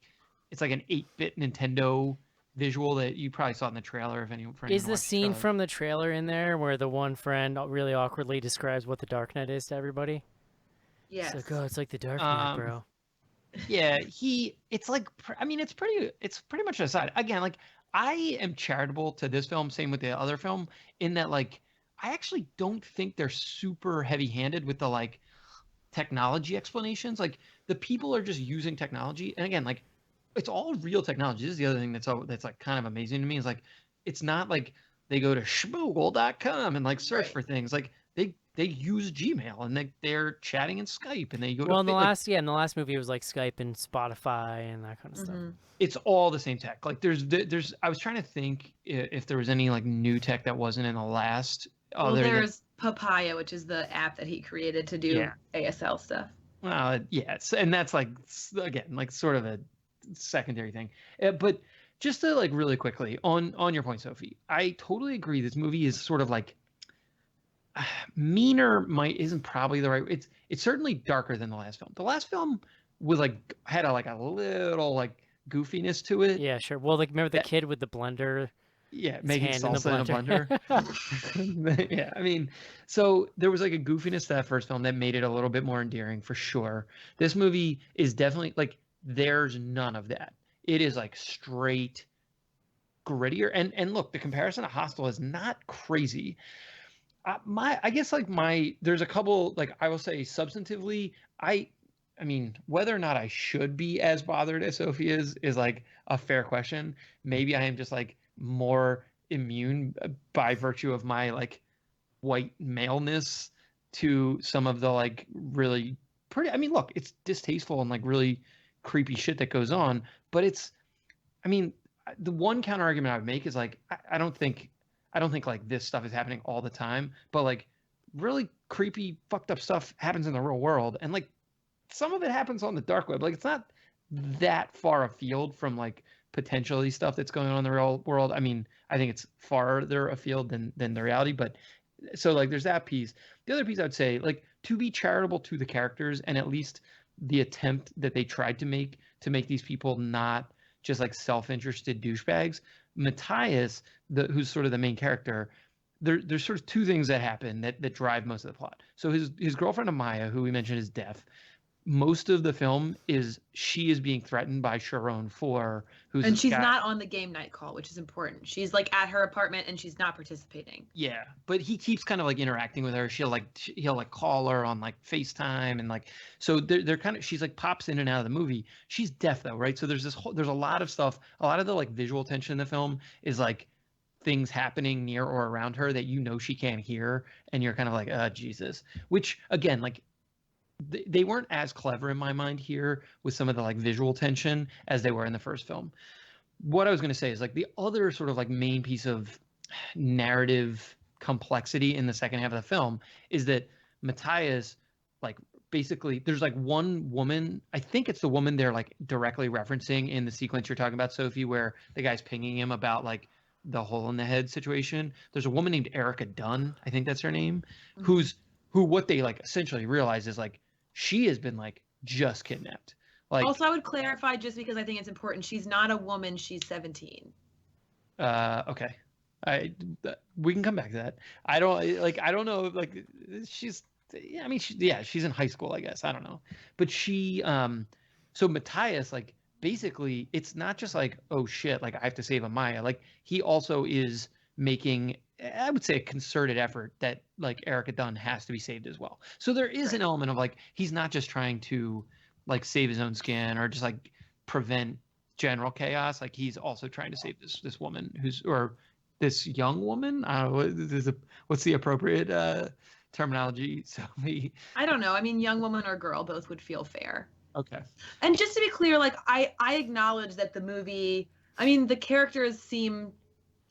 8-bit Nintendo visual that you probably saw in the trailer if anyone. Is the scene from the trailer in there where the one friend really awkwardly describes what the darknet is to everybody? Yes. It's like, oh, it's like the darknet, bro. Yeah, it's like, I mean, it's pretty much aside. Again, like I am charitable to this film, same with the other film, in that like I actually don't think they're super heavy-handed with the like technology explanations. Like the people are just using technology, and again, like it's all real technology. This is the other thing that's like kind of amazing to me is like it's not like they go to schmoogle.com and like search for things. Like they use Gmail, and they're chatting in Skype, and they go well, to in the last movie it was like Skype and Spotify and that kind of stuff. It's all the same tech. Like there's I was trying to think if there was any like new tech that wasn't in the last. Well, there's Papaya, which is the app that he created to do ASL stuff. Yes, and that's like again like sort of a secondary thing. But just to like really quickly on your point, Sophie, I totally agree. This movie is sort of like meaner. Isn't probably the right. It's certainly darker than the last film. The last film was like had a little like goofiness to it. Yeah, sure. Well, like remember the kid with the blender? Yeah, making salsa in a blender. Yeah, I mean, so there was like a goofiness to that first film that made it a little bit more endearing for sure. This movie is definitely like there's none of that. It is like straight grittier. And look, the comparison to Hostel is not crazy. I guess like there's a couple like I will say substantively I mean, whether or not I should be as bothered as Sophie is like a fair question. Maybe I am just like more immune by virtue of my like white maleness to some of the like really pretty. I mean, look, it's distasteful and like really creepy shit that goes on, but I mean, the one counter argument I would make is like I don't think like this stuff is happening all the time, but like really creepy, fucked up stuff happens in the real world, and like some of it happens on the dark web. Like it's not that far afield from like potentially stuff that's going on in the real world. I mean, I think it's farther afield than the reality, but so like there's that piece. The other piece I would say, like, to be charitable to the characters and at least the attempt that they tried to make these people not just like self-interested douchebags. Matthias, who's sort of the main character, there's sort of two things that happen that drive most of the plot. So his girlfriend Amaya, who we mentioned is deaf, most of the film is she is being threatened by Sharon Fuller, and she's not on the game night call, which is important. She's like at her apartment and she's not participating. Yeah, but he keeps kind of like interacting with her. He'll like call her on like FaceTime and like, so they're kind of, she's like pops in and out of the movie. She's deaf though, right? So there's a lot of stuff. A lot of the like visual tension in the film is like things happening near or around her that she can't hear, and you're kind of like, Jesus. Which again, like, they weren't as clever in my mind here with some of the like visual tension as they were in the first film. What I was going to say is like the other sort of like main piece of narrative complexity in the second half of the film is that Matthias, like, basically there's like one woman, I think it's the woman they're like directly referencing in the sequence you're talking about, Sophie, where the guy's pinging him about like the hole in the head situation. There's a woman named Erica Dunn, I think that's her name, who what they like essentially realize is like she has been like just kidnapped. Like, also, I would clarify, just because I think it's important, she's not a woman, she's 17. Okay. We can come back to that. I don't know, like, she's in high school, I guess. I don't know. But she so Matthias, like, basically it's not just like, oh shit, like I have to save Amaya. Like, he also is making, I would say, a concerted effort that like Erica Dunn has to be saved as well. So there is an element of like, he's not just trying to like save his own skin or just like prevent general chaos. Like, he's also trying to save this woman or this young woman. I don't know, what's the appropriate terminology? So I don't know. I mean, young woman or girl, both would feel fair. Okay. And just to be clear, like I acknowledge that the movie, I mean, the characters seem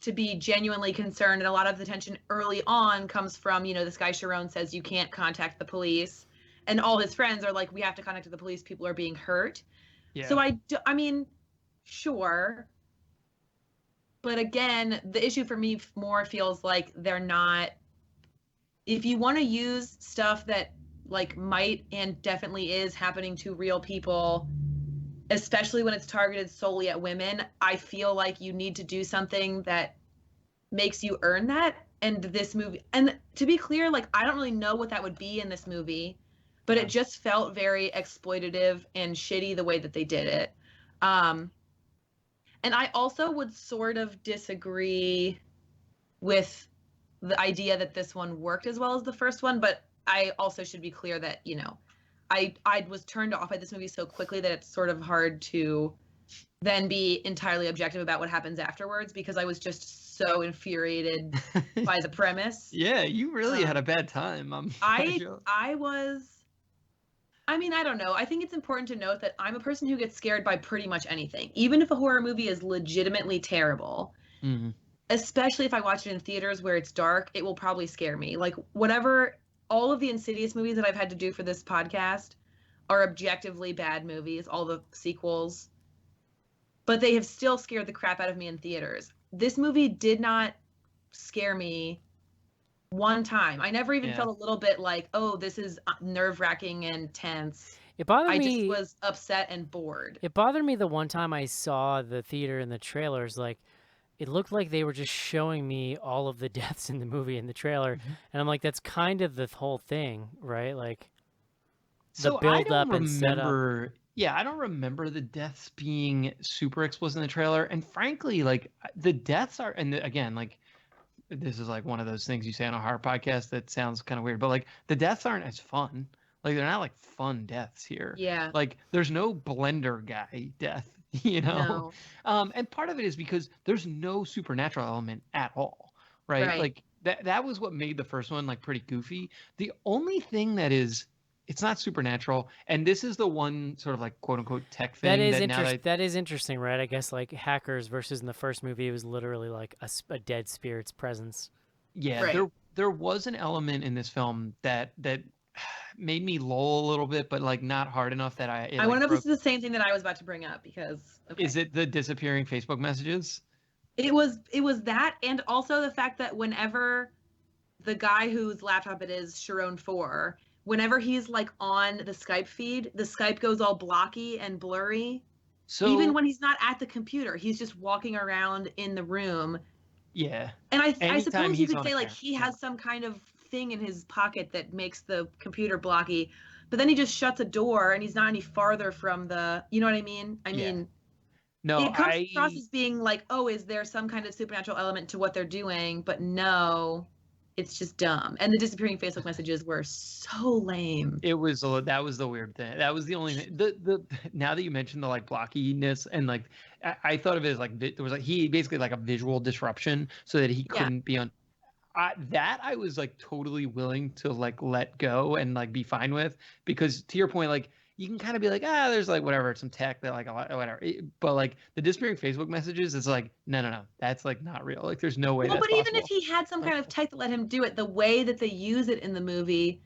to be genuinely concerned, and a lot of the tension early on comes from, this guy Sharon says you can't contact the police, and all his friends are like, we have to contact the police, people are being hurt. Yeah. So I mean, sure, but again, the issue for me more feels like they're not, if you want to use stuff that like might and definitely is happening to real people, especially when it's targeted solely at women, I feel like you need to do something that makes you earn that. And this movie, and to be clear, like, I don't really know what that would be in this movie, but it just felt very exploitative and shitty the way that they did it. And I also would sort of disagree with the idea that this one worked as well as the first one, but I also should be clear that, I was turned off by this movie so quickly that it's sort of hard to then be entirely objective about what happens afterwards, because I was just so infuriated by the premise. Yeah, you really had a bad time. I don't know. I think it's important to note that I'm a person who gets scared by pretty much anything, even if a horror movie is legitimately terrible. Mm-hmm. Especially if I watch it in theaters where it's dark, it will probably scare me. Like, whatever. All of the Insidious movies that I've had to do for this podcast are objectively bad movies, all the sequels, but they have still scared the crap out of me in theaters. This movie did not scare me one time. I never even felt a little bit like, oh, this is nerve-wracking and tense. It bothered me. I just was upset and bored. It bothered me the one time I saw the theater in the trailers, like, it looked like they were just showing me all of the deaths in the movie in the trailer. Mm-hmm. And I'm like, that's kind of the whole thing, right? Like, the build up and setup. Yeah, I don't remember the deaths being super explicit in the trailer. And frankly, like, the deaths are, and again, like, this is like one of those things you say on a horror podcast that sounds kind of weird, but like, the deaths aren't as fun. Like, they're not like fun deaths here. Yeah. Like, there's no blender guy death. No. And part of it is because there's no supernatural element at all, right? Like, that was what made the first one like pretty goofy. The only thing that is it's not supernatural. And this is the one sort of like quote unquote tech thing That is interesting, right? I guess like hackers versus in the first movie, it was literally like a dead spirit's presence. yeah, Right. there was an element in this film that made me lull a little bit, but like not hard enough that it I like want to know if broke. this is the same thing that I was about to bring up because Is it the disappearing Facebook messages? it was that, and also the fact that whenever the guy whose laptop it is, Sharon 4, whenever he's like on the Skype feed, the Skype goes all blocky and blurry. So Even when he's not at the computer, he's just walking around in the room. yeah, And I anytime suppose you he's could on say a like camera, he has some kind of thing in his pocket that makes the computer blocky, but then he just shuts a door and he's not any farther from the, you know what I mean? I Yeah. mean, no, it comes across as being like, oh, is there some kind of supernatural element to what they're doing? But no, it's just dumb. And the disappearing Facebook messages were so lame. It was that was the weird thing. That was the only thing. The now that you mentioned the like blockiness and like I thought of it as like there was like he basically like a visual disruption so that he Yeah. couldn't be on. That I was like totally willing to like let go and like be fine with, because to your point, like you can kind of be like, there's like whatever, some tech that like whatever, but like the disappearing Facebook messages is like no, that's like not real. Like there's no way Well, that's but even if possible. he had some kind of tech that let him do it, the way that they use it in the movie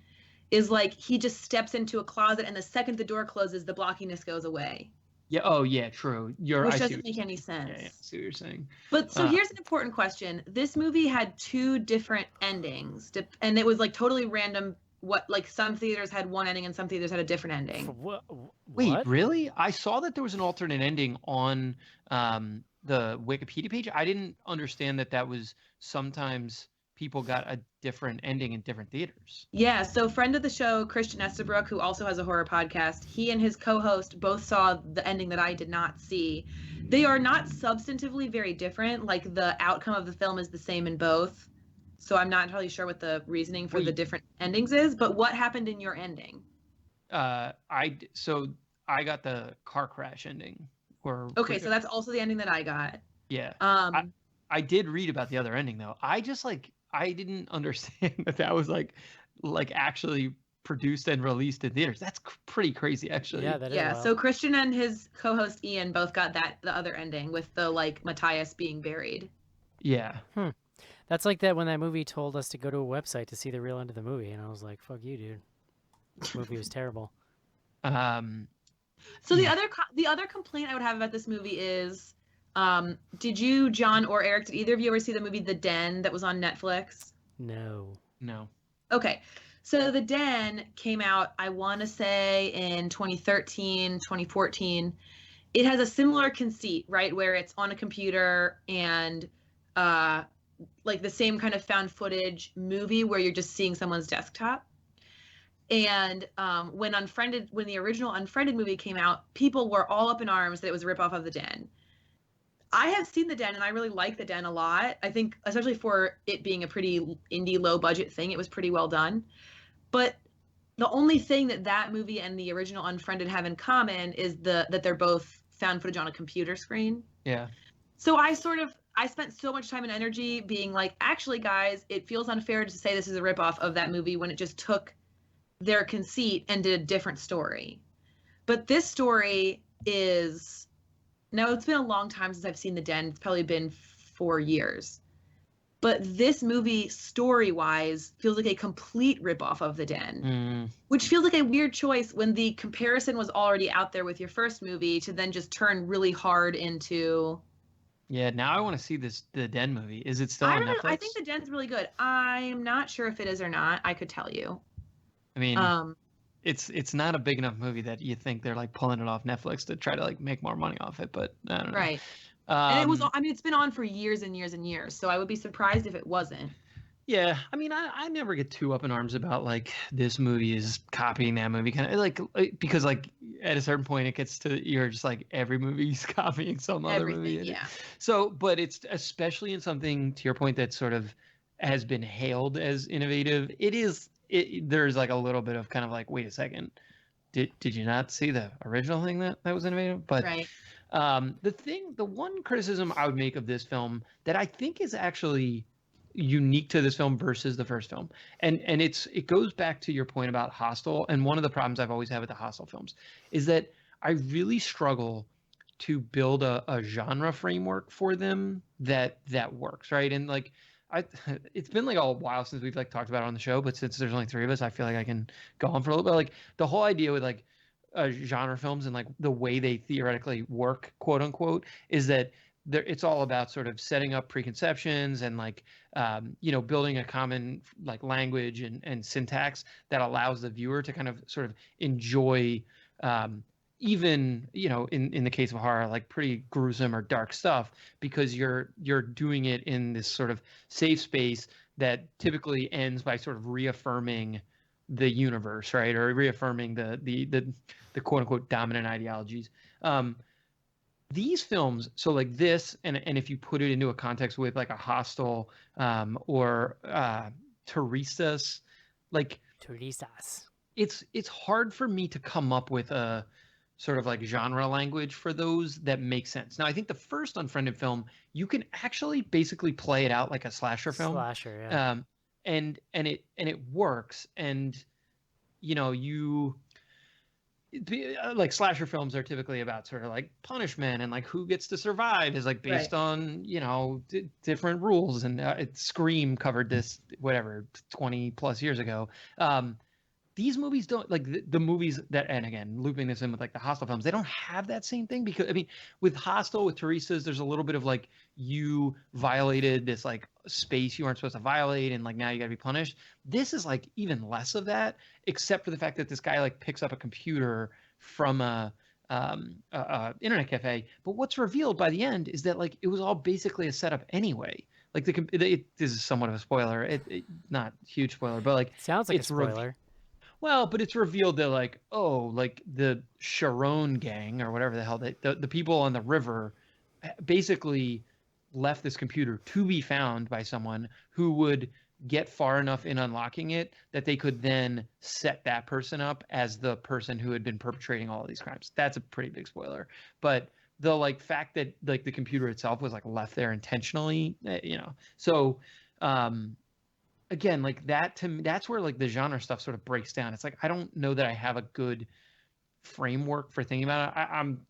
is like he just steps into a closet and the second the door closes, the blockiness goes away. Yeah. Oh yeah. True. Which I see doesn't make any sense. Yeah, I see what you're saying. But so here's an important question. This movie had 2 different endings, and it was like totally random. What, like some theaters had one ending and some theaters had a different ending. What? Wait, really? I saw that there was an alternate ending on the Wikipedia page. I didn't understand that was sometimes people got a different ending in different theaters. Yeah, so friend of the show, Christian Estabrook, who also has a horror podcast, he and his co-host both saw the ending that I did not see. They are not substantively very different. Like the outcome of the film is the same in both. So I'm not entirely sure what the reasoning for the different endings is, but what happened in your ending? So I got the car crash ending. Okay, so that's also the ending that I got. Yeah. I did read about the other ending though. I just like I didn't understand that was like actually produced and released in theaters. That's pretty crazy, actually. Yeah, that is yeah. wild. So Christian and his co-host Ian both got the other ending with the like Matthias being buried. Yeah. That's like that when that movie told us to go to a website to see the real end of the movie, and I was like, "Fuck you, dude! This movie was terrible." So the other complaint I would have about this movie is, did you, John or Eric, did either of you ever see the movie The Den that was on Netflix? No. Okay. So The Den came out, I want to say in 2013, 2014. It has a similar conceit, right? Where it's on a computer and like the same kind of found footage movie where you're just seeing someone's desktop. And when the original Unfriended movie came out, people were all up in arms that it was a ripoff of The Den. I have seen The Den and I really like The Den a lot. I think especially for it being a pretty indie low budget thing, it was pretty well done. But the only thing that movie and the original Unfriended have in common is that they're both found footage on a computer screen. Yeah. So I spent so much time and energy being like, actually guys, it feels unfair to say this is a ripoff of that movie when it just took their conceit and did a different story. But this story is, now it's been a long time since I've seen The Den. It's probably been 4 years. But this movie, story-wise, feels like a complete ripoff of The Den, which feels like a weird choice when the comparison was already out there with your first movie to then just turn really hard into... Yeah, now I want to see the Den movie. Is it still on Netflix? I think The Den's really good. I'm not sure if it is or not. I could tell you. I mean, it's not a big enough movie that you think they're like pulling it off Netflix to try to like make more money off it, but I don't know. Right. And it was, I mean, it's been on for years and years and years, so I would be surprised if it wasn't. Yeah, I mean, I never get too up in arms about like this movie is copying that movie, kind of like because like at a certain point it gets to you're just like every movie's copying some other movie. Yeah. So, but it's especially in something to your point that sort of has been hailed as innovative. There's like a little bit of kind of like, wait a second, did you not see the original thing that was innovative? But right. The one criticism I would make of this film that I think is actually unique to this film versus the first film. And it goes back to your point about Hostel, and one of the problems I've always had with the Hostel films is that I really struggle to build a genre framework for them that works, right? And like it's been like a while since we've like talked about it on the show, but since there's only three of us, I feel like I can go on for a little bit. Like the whole idea with like genre films and like the way they theoretically work, quote unquote, is that it's all about sort of setting up preconceptions and like building a common like language and syntax that allows the viewer to kind of sort of enjoy even in the case of horror, like pretty gruesome or dark stuff, because you're doing it in this sort of safe space that typically ends by sort of reaffirming the universe, right, or reaffirming the quote unquote dominant ideologies. These films, so like this, and if you put it into a context with like a Hostel or Teresa's, like it's hard for me to come up with a sort of like genre language for those that make sense. Now, I think the first Unfriended film, you can actually basically play it out like a slasher film. Yeah. And it works. And like slasher films are typically about sort of like punishment and like who gets to survive is like based on different rules. And Scream covered this 20 plus years ago. These movies don't, like the movies that, and again, looping this in with like the Hostel films, they don't have that same thing, because I mean, with Hostel, with Teresa's, there's a little bit of like, you violated this like space you weren't supposed to violate, and like now you got to be punished. This is like even less of that, except for the fact that this guy like picks up a computer from a internet cafe. But what's revealed by the end is that like it was all basically a setup anyway. Like this is somewhat of a spoiler, not huge spoiler, but like sounds like a spoiler. Well, but it's revealed that like, like the Sharon gang or whatever the hell, the people on the river basically left this computer to be found by someone who would get far enough in unlocking it that they could then set that person up as the person who had been perpetrating all of these crimes. That's a pretty big spoiler. But the like fact that like the computer itself was like left there intentionally, so again, like that to me, that's where like the genre stuff sort of breaks down. It's like, I don't know that I have a good framework for thinking about it. I'm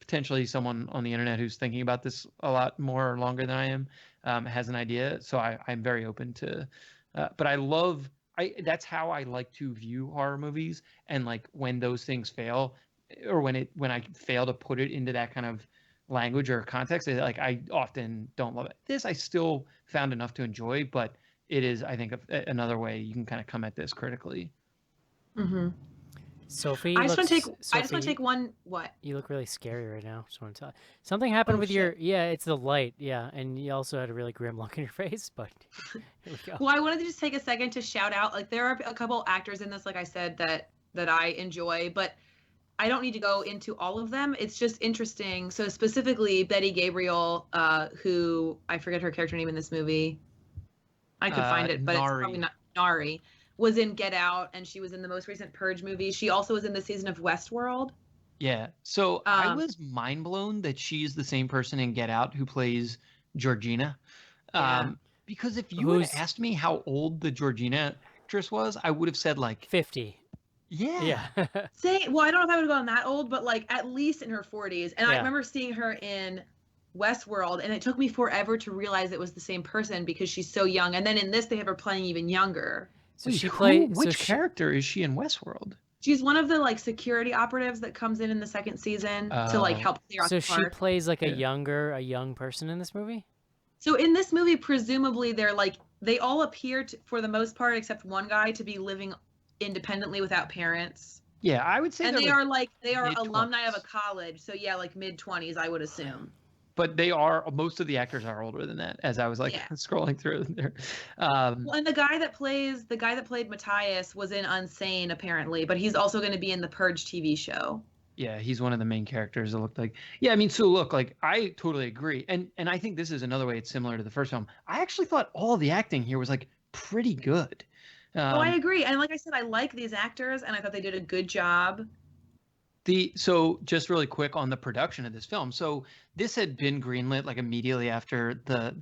potentially someone on the internet who's thinking about this a lot more or longer than I am, has an idea. So I'm very open to, but that's how I like to view horror movies. And like when those things fail, or when I fail to put it into that kind of language or context, like I often don't love it. This I still found enough to enjoy, but it is, I think, another way you can kind of come at this critically. Mm-hmm. Sophie, I just want to take one. What? You look really scary right now. Just want to tell you. Something happened with your. Yeah, it's the light. Yeah, and you also had a really grim look in your face. But here we go. Well, I wanted to just take a second to shout out. Like, there are a couple actors in this, like I said, that I enjoy, but I don't need to go into all of them. It's just interesting. So specifically, Betty Gabriel, who I forget her character name in this movie. I could find it, but It's probably not Nari. Was in Get Out, and she was in the most recent Purge movie. She also was in the season of Westworld. Yeah. So I was mind blown that she's the same person in Get Out who plays Georgina. Because if you had asked me how old the Georgina actress was, I would have said like 50. Yeah. Well, I don't know if I would have gone that old, but like at least in her 40s. And I remember seeing her in Westworld, and it took me forever to realize it was the same person because she's so young. And then in this, they have her playing even younger. So which character is she in Westworld? She's one of the like security operatives that comes in the second season to like help clear out the park. So she plays like a young person in this movie? So in this movie, presumably they all appear for the most part, except one guy, to be living independently without parents. Yeah, I would say. And they are alumni of a college. So yeah, like mid-20s, I would assume. But most of the actors are older than that, as I was scrolling through there. Well, and the guy that played Matthias was in Unsane apparently, but he's also going to be in the Purge TV show. Yeah, he's one of the main characters. It looked like. Yeah, I mean, so look, like I totally agree, and I think this is another way it's similar to the first film. I actually thought all the acting here was like pretty good. I agree, and like I said, I like these actors, and I thought they did a good job. So just really quick on the production of this film. So this had been greenlit like immediately after the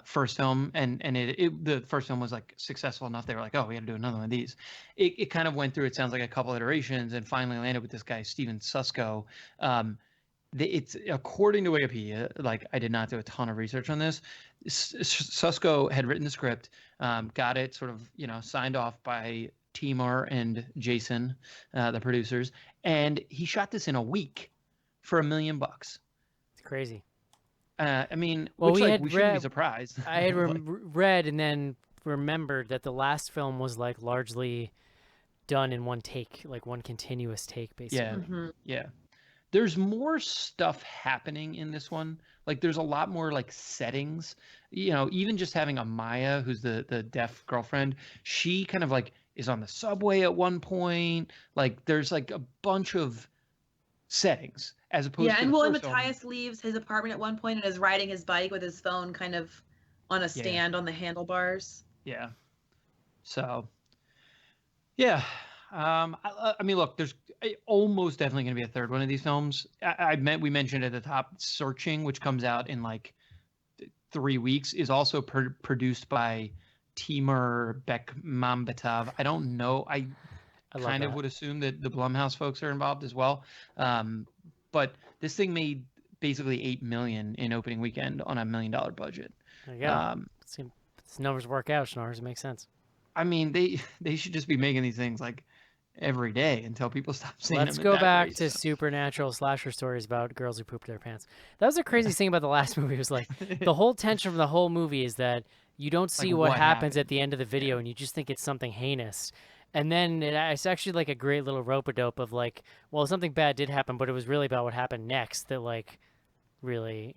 first film, and the first film was like successful enough. They were like, oh, we got to do another one of these. It kind of went through, it sounds like, a couple iterations, and finally landed with this guy Steven Susko. It's according to Wikipedia, like I did not do a ton of research on this. Susko had written the script, got it sort of signed off by Timur and Jason, the producers, and he shot this in a week for $1 million. It's crazy. I mean, well, which we like we shouldn't be surprised. I had read and then remembered that the last film was like largely done in one take, like one continuous take, basically. Yeah, Mm-hmm. yeah. There's more stuff happening in this one. Like there's a lot more like settings. Even just having Amaya, who's the deaf girlfriend, she kind of like is on the subway at one point. Like there's like a bunch of settings as opposed to and the well, and first film. Matthias leaves his apartment at one point and is riding his bike with his phone kind of on a stand on the handlebars. Yeah. So, yeah. I mean, look, there's almost definitely going to be a third one of these films. We mentioned at the top, Searching, which comes out in like 3 weeks, is also produced by Timur Bekmambetov. I don't know. I kind of would assume that the Blumhouse folks are involved as well. But this thing made basically $8 million in opening weekend on $1 million budget. There you go. These numbers work out, Schnars. It makes sense. I mean, they should just be making these things like every day until people stop seeing Let's them. go back to supernatural slasher stories about girls who pooped their pants. That was the craziest thing about the last movie. Was like the whole tension from the whole movie is that you don't see Like, what what happens happened? at the end of the video, and you just think it's something heinous. And then it's actually like a great little rope-a-dope of like, well, something bad did happen, but it was really about what happened next that like really,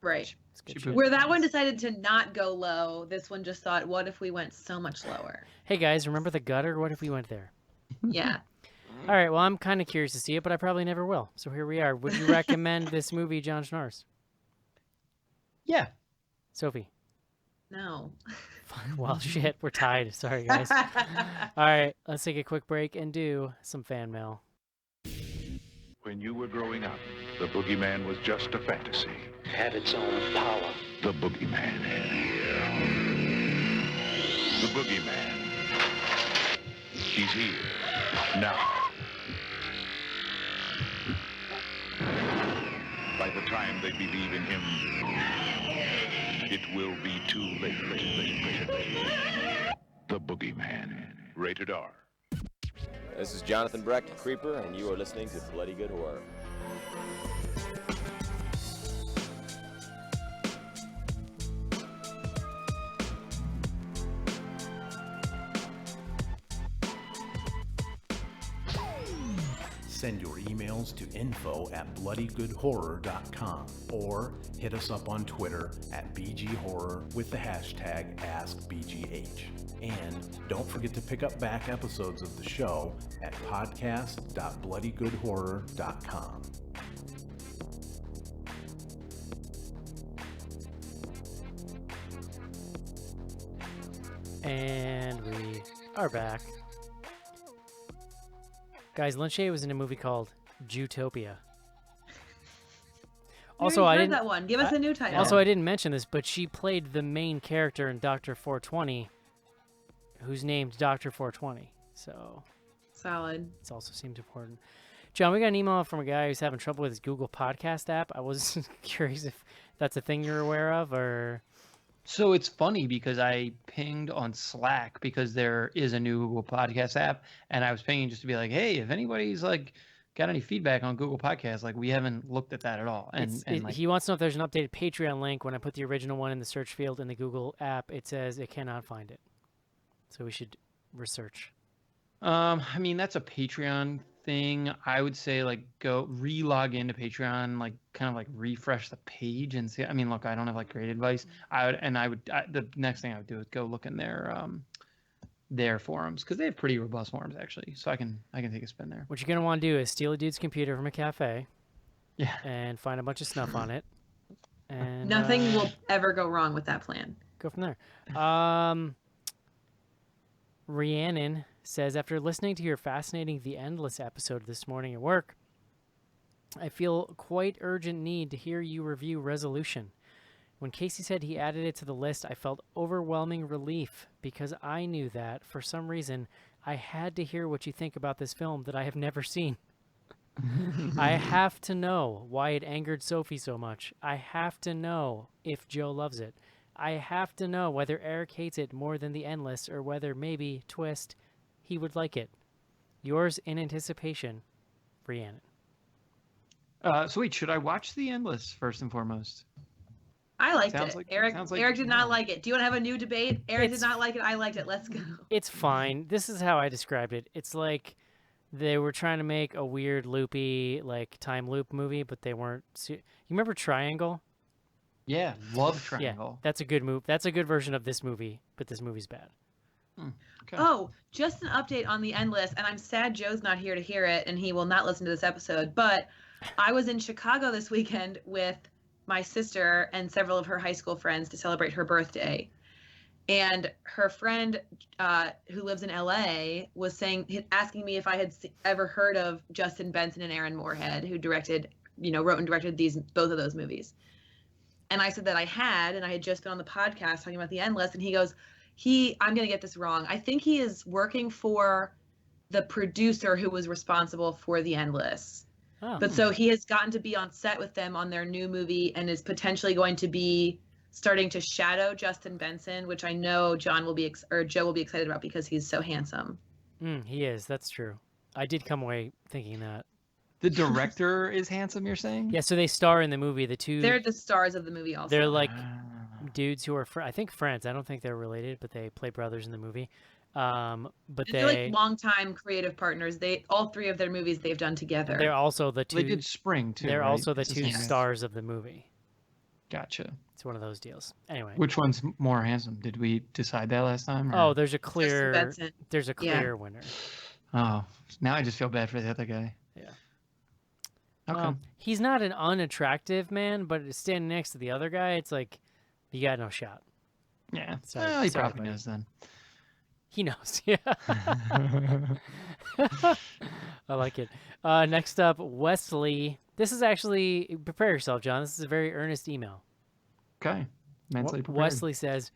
Right. it's good She shit. pooped. Where that one decided to not go low, this one just thought, what if we went so much lower? Hey guys, remember the gutter? What if we went there? Yeah. All right, well, I'm kind of curious to see it, but I probably never will. So here we are. Would you recommend this movie, John Schnars? Yeah. Sophie? No. Well, shit, we're tied. Sorry, guys. All right, let's take a quick break and do some fan mail. When you were growing up, the boogeyman was just a fantasy. Had its own power. The boogeyman. The boogeyman. He's here. Now. By the time they believe in him, it will be too late. The boogeyman. Rated R. This is Jonathan Brecht, Creeper, and you are listening to Bloody Good Horror. Send your emails to info@bloodygoodhorror.com or hit us up on Twitter at BGHorror with the hashtag AskBGH. And don't forget to pick up back episodes of the show at podcast.bloodygoodhorror.com. And we are back. Guys, Lin Shaye was in a movie called Zootopia. Also, I didn't that one. Give us a new title. Also, I didn't mention this, but she played the main character in Dr. 420, who's named Dr. 420. So Solid. it also seems important. John, we got an email from a guy who's having trouble with his Google Podcast app. I was curious if that's a thing you're aware of, or... So it's funny because I pinged on Slack because there is a new Google Podcast app, and I was pinging just to be like, hey, if anybody's like got any feedback on Google Podcasts, like we haven't looked at that at all. And like, he wants to know if there's an updated Patreon link. When I put the original one in the search field in the Google app, it says it cannot find it. So we should research. I mean, that's a Patreon thing. I would say like go re-log into Patreon, like kind of like refresh the page and see. I mean, look, I don't have like great advice. The next thing I would do is go look in their forums because they have pretty robust forums actually. So I can take a spin there. What you're gonna want to do is steal a dude's computer from a cafe, Yeah. and find a bunch of snuff on it, and Nothing will ever go wrong with that plan. go from there. Rhiannon says, after listening to your fascinating The Endless episode this morning at work, I feel quite urgent need to hear you review Resolution. When Casey said he added it to the list, I felt overwhelming relief because I knew that, for some reason, I had to hear what you think about this film that I have never seen. I have to know why it angered Sophie so much. I have to know if Joe loves it. I have to know whether Eric hates it more than The Endless or whether maybe, twist, he would like it. Yours in anticipation, Rhiannon. So wait, should I watch The Endless first and foremost? I liked Sounds it. like- Eric sounds like- Eric did yeah. not like it. Do you want to have a new debate? Eric It's- did not like it. I liked it. Let's go. It's fine. This is how I described it. It's like they were trying to make a weird loopy like time loop movie, but they weren't. You remember Triangle? Yeah, love Triangle. Yeah, that's a good move. That's a good version of this movie, but this movie's bad. Okay. Oh, just an update on The Endless, and I'm sad Joe's not here to hear it, and he will not listen to this episode. But I was in Chicago this weekend with my sister and several of her high school friends to celebrate her birthday. And her friend who lives in LA was asking me if I had ever heard of Justin Benson and Aaron Moorhead, who wrote and directed both of those movies. And I said that I had, and I had just been on the podcast talking about The Endless, and he goes, I'm going to get this wrong. I think he is working for the producer who was responsible for The Endless. Oh. But so he has gotten to be on set with them on their new movie and is potentially going to be starting to shadow Justin Benson, which I know Joe will be excited about because he's so handsome. He is. That's true. I did come away thinking that. The director is handsome, you're saying? Yeah, so they star in the movie. The two. They're the stars of the movie also. They're like Ah. dudes who are, I think, friends. I don't think they're related, but they play brothers in the movie. But they're like longtime creative partners. All three of their movies they've done together. they're also the two. They did Spring, too, They're right? also the It's the two same guy. stars of the movie. Gotcha. It's one of those deals. Anyway. Which one's more handsome? Did we decide that last time? Oh, or- there's a Justin clear. Benson. There's a Yeah. clear winner. Oh, now I just feel bad for the other guy. Yeah. Okay. Well, he's not an unattractive man, but standing next to the other guy, it's like you got no shot. Yeah. Sorry- Well, he sorry, probably buddy. knows then. He knows. Yeah. I like it. Next up, Wesley. This is actually, prepare yourself, John. This is a very earnest email. Okay. Mentally prepared. Wesley says,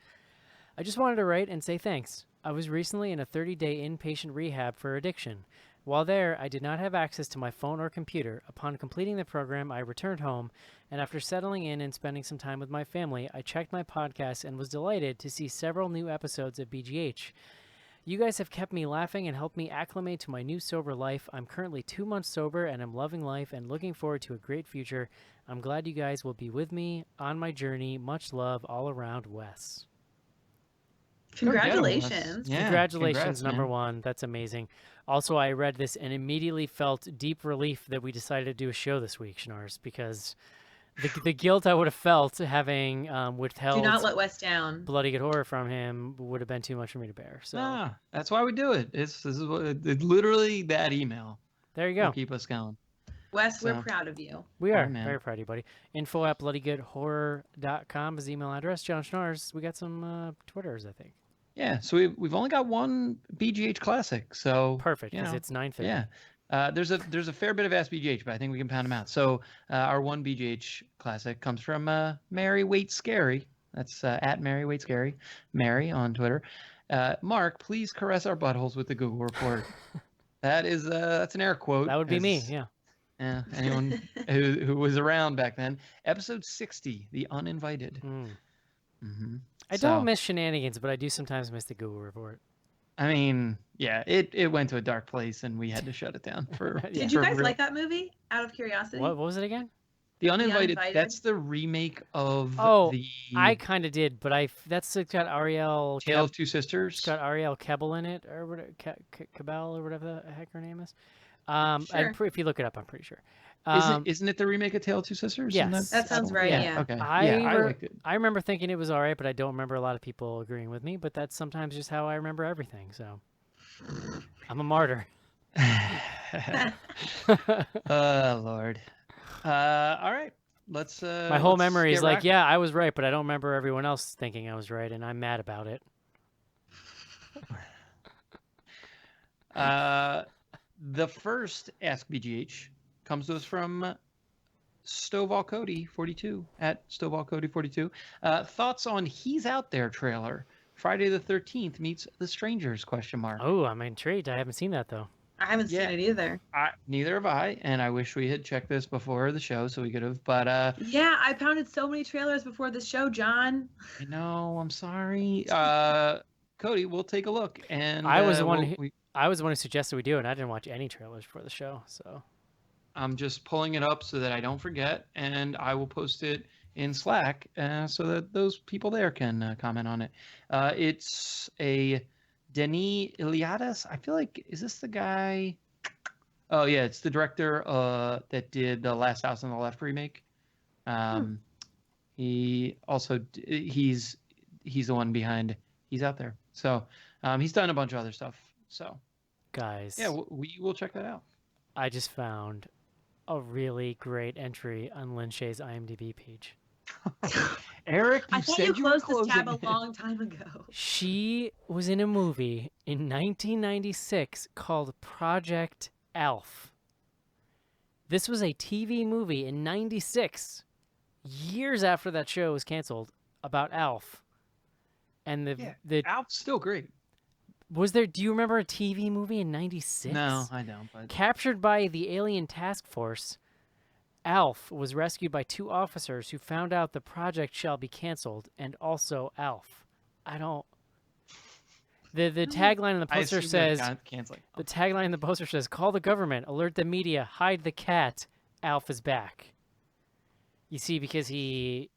I just wanted to write and say thanks. I was recently in a 30-day inpatient rehab for addiction. While there, I did not have access to my phone or computer. Upon completing the program, I returned home, and after settling in and spending some time with my family, I checked my podcast and was delighted to see several new episodes of BGH. You guys have kept me laughing and helped me acclimate to my new sober life. I'm currently 2 months sober, and I'm loving life and looking forward to a great future. I'm glad you guys will be with me on my journey. Much love all around, Wes. Congratulations. Yeah, Congratulations, congrats, number man. one. That's amazing. Also, I read this and immediately felt deep relief that we decided to do a show this week, Schnars, because the guilt I would have felt having withheld Do not let Wes down. Bloody Good Horror from him would have been too much for me to bear. So Nah, that's why we do it. This is what it's literally that email there you will go. keep us going. Wes, we're So- proud of you. We All are right, man. very proud of you, buddy. info@bloodygoodhorror.com is the email address. John Schnars, we got some Twitters, I think. Yeah, so we've only got one BGH classic, so Perfect, you because know, it's 9:30. yeah. There's a fair bit of Ask BGH, but I think we can pound them out. So our one BGH classic comes from Mary Wait Scary. That's at Mary Wait Scary, Mary on Twitter. Mark, please caress our buttholes with the Google report. That's an air quote. That would be me, as- yeah. Yeah, anyone who was around back then. Episode 60, The Uninvited. Mm. Mm-hmm. I don't miss shenanigans, but I do sometimes miss the Google report. I mean, yeah, it went to a dark place, and we had to shut it down for. Yeah. Did you for guys real. like that movie? Out of curiosity. What was it again? The Uninvited? Uninvited? That's the remake of Oh, the I kind of did, but it's got Ariel. Tale of Two Sisters. It's got Ariel Kebel in it, or whatever, Kebel, or whatever the heck her name is. Sure. If you look it up, I'm pretty sure. Isn't it the remake of Tale of Two Sisters? Yes. Isn't That sounds right, yeah. Okay. I yeah, I re- liked it. I remember thinking it was all right, but I don't remember a lot of people agreeing with me. But that's sometimes just how I remember everything. So I'm a martyr. Oh Lord. All right. Let's. My whole let's memory is get like, rocking. yeah, I was right, but I don't remember everyone else thinking I was right, and I'm mad about it. The first Ask BGH comes to us from Stovall Cody 42 at Stovall Cody 42. Thoughts on He's Out There trailer? Friday the 13th meets The Strangers? ? Oh, I'm intrigued. I haven't seen that though. I haven't Yeah. seen it either. Neither have I, and I wish we had checked this before the show so we could have. But Yeah, I pounded so many trailers before the show, John. I know, I'm sorry. Cody, we'll take a look. And I was the one who suggested we do it, and I didn't watch any trailers for the show, so I'm just pulling it up so that I don't forget, and I will post it in Slack so that those people there can comment on it. It's a Denis Iliadis. I feel like, is this the guy? Oh yeah, it's the director that did the Last House on the Left remake. He also he's the one behind He's Out There. So he's done a bunch of other stuff. So guys, yeah, we will check that out. I just found a really great entry on Lin Shaye's IMDb page. Eric, I thought you said you were closed this tab a closing it. long time ago. She was in a movie in 1996 called Project Alf. This was a TV movie in 96, years after that show was canceled, about Alf. And the Alf's still great. was there? Do you remember a TV movie in 96? No, I don't. But Captured by the alien task force, Alf was rescued by two officers who found out the project shall be canceled, and also Alf. I don't. The tagline in the poster says. The tagline in the poster says, "Call the government, alert the media, hide the cat. Alf is back." You see, because he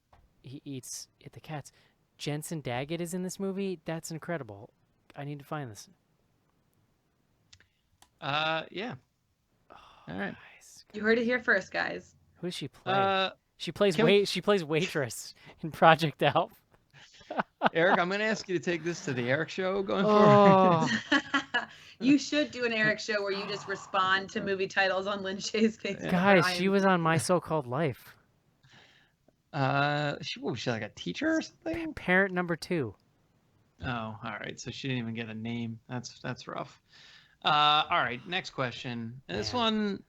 eats the cats. Jensen Daggett is in this movie. That's incredible. I need to find this. Yeah. All right. Guys. You heard it here first, guys. Who does she play? She plays can She plays waitress in Project Alf. Eric, I'm going to ask you to take this to the Eric show going Oh. forward. You should do an Eric show where you just respond to movie titles on Lin Shaye's page. Guys, she was on My So-Called Life. Was she like a teacher or something? Parent number 2. Oh, all right. So she didn't even get a name. That's rough. All right. Next question. This one,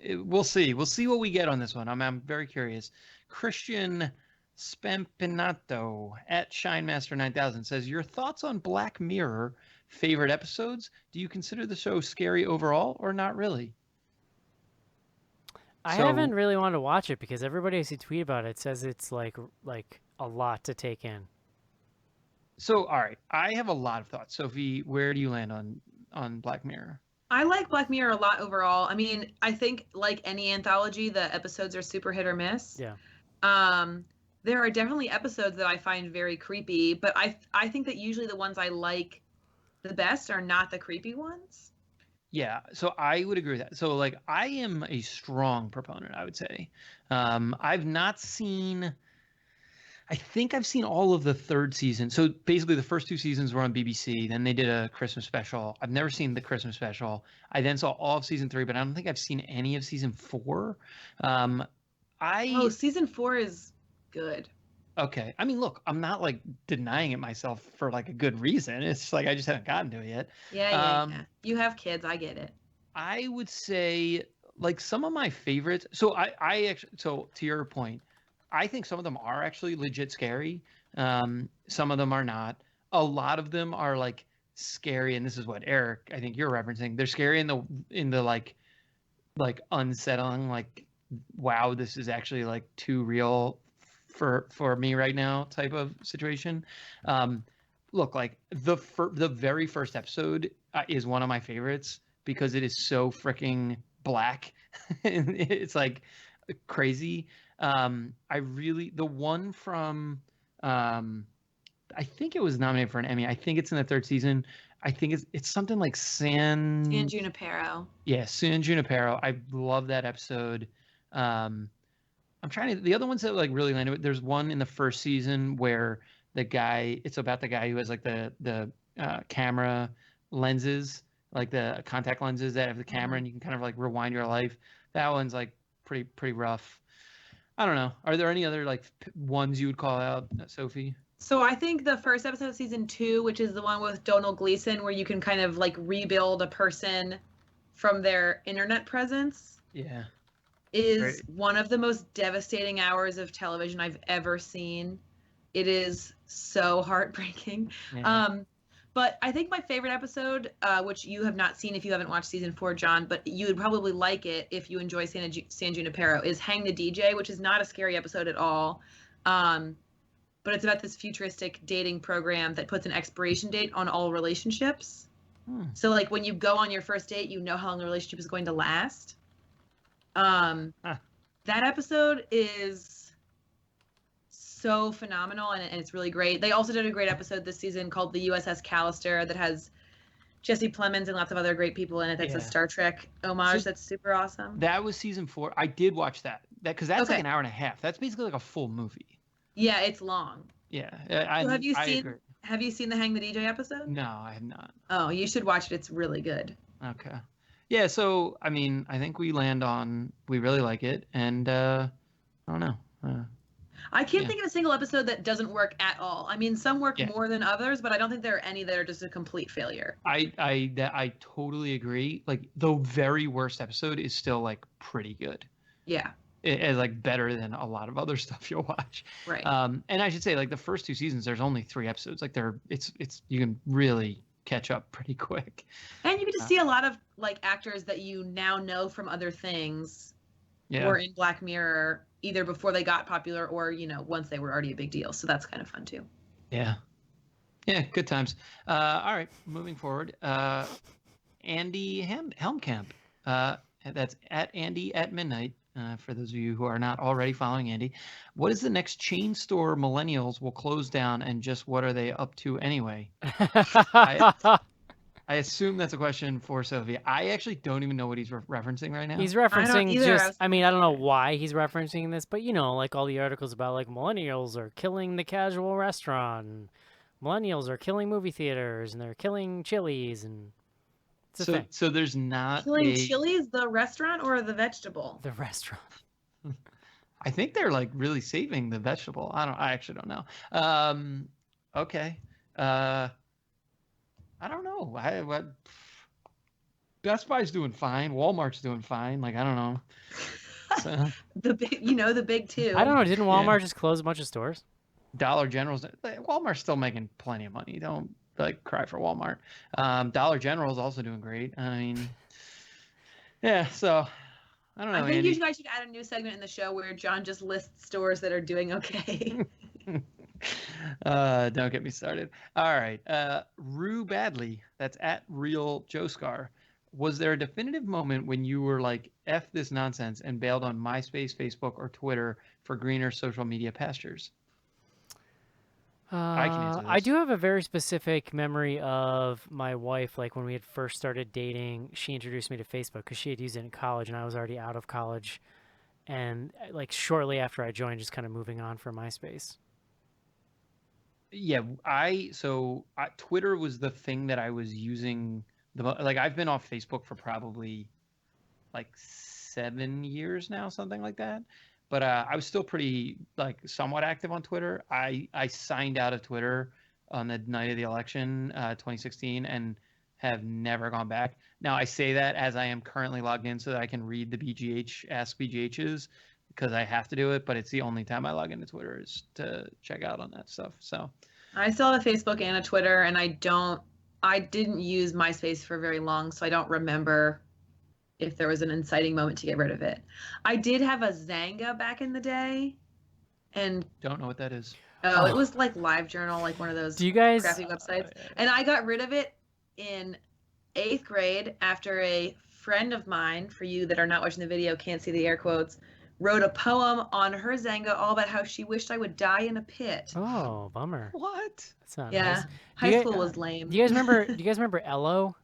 we'll see. We'll see what we get on this one. I'm very curious. Christian Spampinato at ShineMaster9000 says, your thoughts on Black Mirror, favorite episodes? Do you consider the show scary overall or not really? I haven't really wanted to watch it because everybody I see tweet about it says it's like a lot to take in. So, all right, I have a lot of thoughts. Sophie, where do you land on Black Mirror? I like Black Mirror a lot overall. I mean, I think like any anthology, the episodes are super hit or miss. Yeah. There are definitely episodes that I find very creepy, but I think that usually the ones I like the best are not the creepy ones. Yeah, so I would agree with that. So, like, I am a strong proponent, I would say. I've not seen... I think I've seen all of the third season. So, basically, the first 2 seasons were on BBC. Then they did a Christmas special. I've never seen the Christmas special. I then saw all of season 3, but I don't think I've seen any of season 4. Season 4 is good. Okay. I mean, look, I'm not, like, denying it myself for, like, a good reason. It's just, like, I just haven't gotten to it yet. Yeah. You have kids. I get it. I would say, like, some of my favorites. So, I actually, so to your point, I think some of them are actually legit scary. Some of them are not. A lot of them are, like, scary, and this is what, Eric, I think you're referencing. They're scary in the like unsettling, like, wow, this is actually, like, too real for me right now type of situation. Look, like, the very first episode is one of my favorites because it is so freaking black. And it's, like, crazy. The one from I think it was nominated for an Emmy. I think it's in the 3rd season. I think it's something like San Junipero. Yeah, San Junipero. I love that episode. I'm trying to, the other ones that, like, really landed with, there's one in the 1st season where it's about the guy who has, like, the camera lenses, like the contact lenses that have the camera, and you can kind of, like, rewind your life. That one's, like, pretty rough. I don't know. Are there any other, like, ones you would call out, Sophie? So I think the first episode of season 2, which is the one with Donald Gleason, where you can kind of, like, rebuild a person from their internet presence. Yeah. is one of the most devastating hours of television I've ever seen. It is so heartbreaking. Yeah. But I think my favorite episode, which you have not seen if you haven't watched season 4, John, but you would probably like it if you enjoy San Junipero, is Hang the DJ, which is not a scary episode at all. But it's about this futuristic dating program that puts an expiration date on all relationships. So like when you go on your first date, you know how long the relationship is going to last. That episode is so phenomenal, and it's really great. They also did a great episode this season called the USS Callister that has Jesse Plemons and lots of other great people in it. That's a Star Trek homage. That's super awesome. That was season 4. I did watch that because that's like an hour and a half. That's basically like a full movie. Yeah, it's long. Yeah. So have you seen the Hang the DJ episode? No, I have not. Oh, you should watch it. It's really good. Okay. Yeah, so I mean, I think we land on we really like it, and I don't know. I can't think of a single episode that doesn't work at all. I mean, some work more than others, but I don't think there are any that are just a complete failure. I totally agree. Like the very worst episode is still like pretty good. Yeah. It's like better than a lot of other stuff you'll watch. Right. And I should say like the first 2 seasons, there's only 3 episodes. Like it's you can really catch up pretty quick. And you get to see a lot of like actors that you now know from other things. Yeah. Or in Black Mirror, either before they got popular or, once they were already a big deal. So that's kind of fun too. Yeah. Yeah, good times. All right, moving forward. Andy Helmkamp. That's at Andy at midnight. For those of you who are not already following Andy, what is the next chain store millennials will close down, and just what are they up to anyway? I assume that's a question for Sophie. I actually don't even know what he's referencing right now. He's referencing I don't know why he's referencing this, but like all the articles about like millennials are killing the casual restaurant, and millennials are killing movie theaters, and they're killing Chili's, and it's a thing. So there's not killing Chili's, the restaurant, or the vegetable? The restaurant. I think they're like really saving the vegetable. I actually don't know. Okay. I don't know. Best Buy's doing fine. Walmart's doing fine. Like I don't know. So, the big 2. I don't know. Didn't Walmart just close a bunch of stores? Dollar General's. Walmart's still making plenty of money. Don't cry for Walmart. Dollar General's also doing great. I mean, yeah. So I don't know. I think you guys should add a new segment in the show where John just lists stores that are doing okay. Don't get me started. All right. Rue Badley, that's at Real Joe Scar. Was there a definitive moment when you were like, F this nonsense, and bailed on MySpace, Facebook, or Twitter for greener social media pastures? I can answer this. I do have a very specific memory of my wife, like when we had first started dating, she introduced me to Facebook because she had used it in college and I was already out of college. And like shortly after I joined, just kind of moving on from MySpace. Yeah, Twitter was the thing that I was using like I've been off Facebook for probably like 7 years now, something like that. But I was still pretty like somewhat active on Twitter. I signed out of Twitter on the night of the election, 2016, and have never gone back. Now I say that as I am currently logged in so that I can read the BGH Ask BGHs because I have to do it, but it's the only time I log into Twitter is to check out on that stuff. So I still have a Facebook and a Twitter, and I didn't use MySpace for very long, so I don't remember if there was an inciting moment to get rid of it. I did have a Zanga back in the day, and don't know what that is. Oh, it was like LiveJournal, like one of those crappy websites. And I got rid of it in 8th grade after a friend of mine, for you that are not watching the video, can't see the air quotes, wrote a poem on her Zanga all about how she wished I would die in a pit. Oh, bummer. What? That's not nice. High school was lame. Do you guys remember Ello?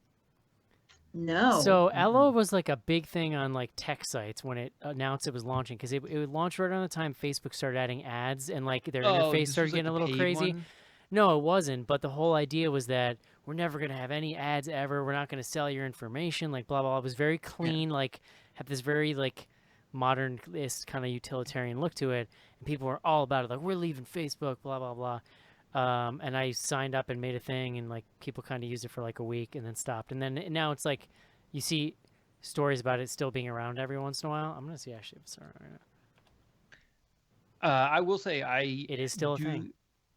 No. So Ello was like a big thing on like tech sites when it announced it was launching, because it would launch right around the time Facebook started adding ads and like their interface started getting a little crazy. One? No, it wasn't. But the whole idea was that we're never going to have any ads ever. We're not going to sell your information, like blah, blah, blah. It was very clean, like had this very like modernist kind of utilitarian look to it. And people were all about it. Like, we're leaving Facebook, blah, blah, blah. And I signed up and made a thing, and like people kind of used it for like a week and then stopped. And then now it's like you see stories about it still being around every once in a while. I'm gonna see actually if it's around right now. I will say It is still a thing.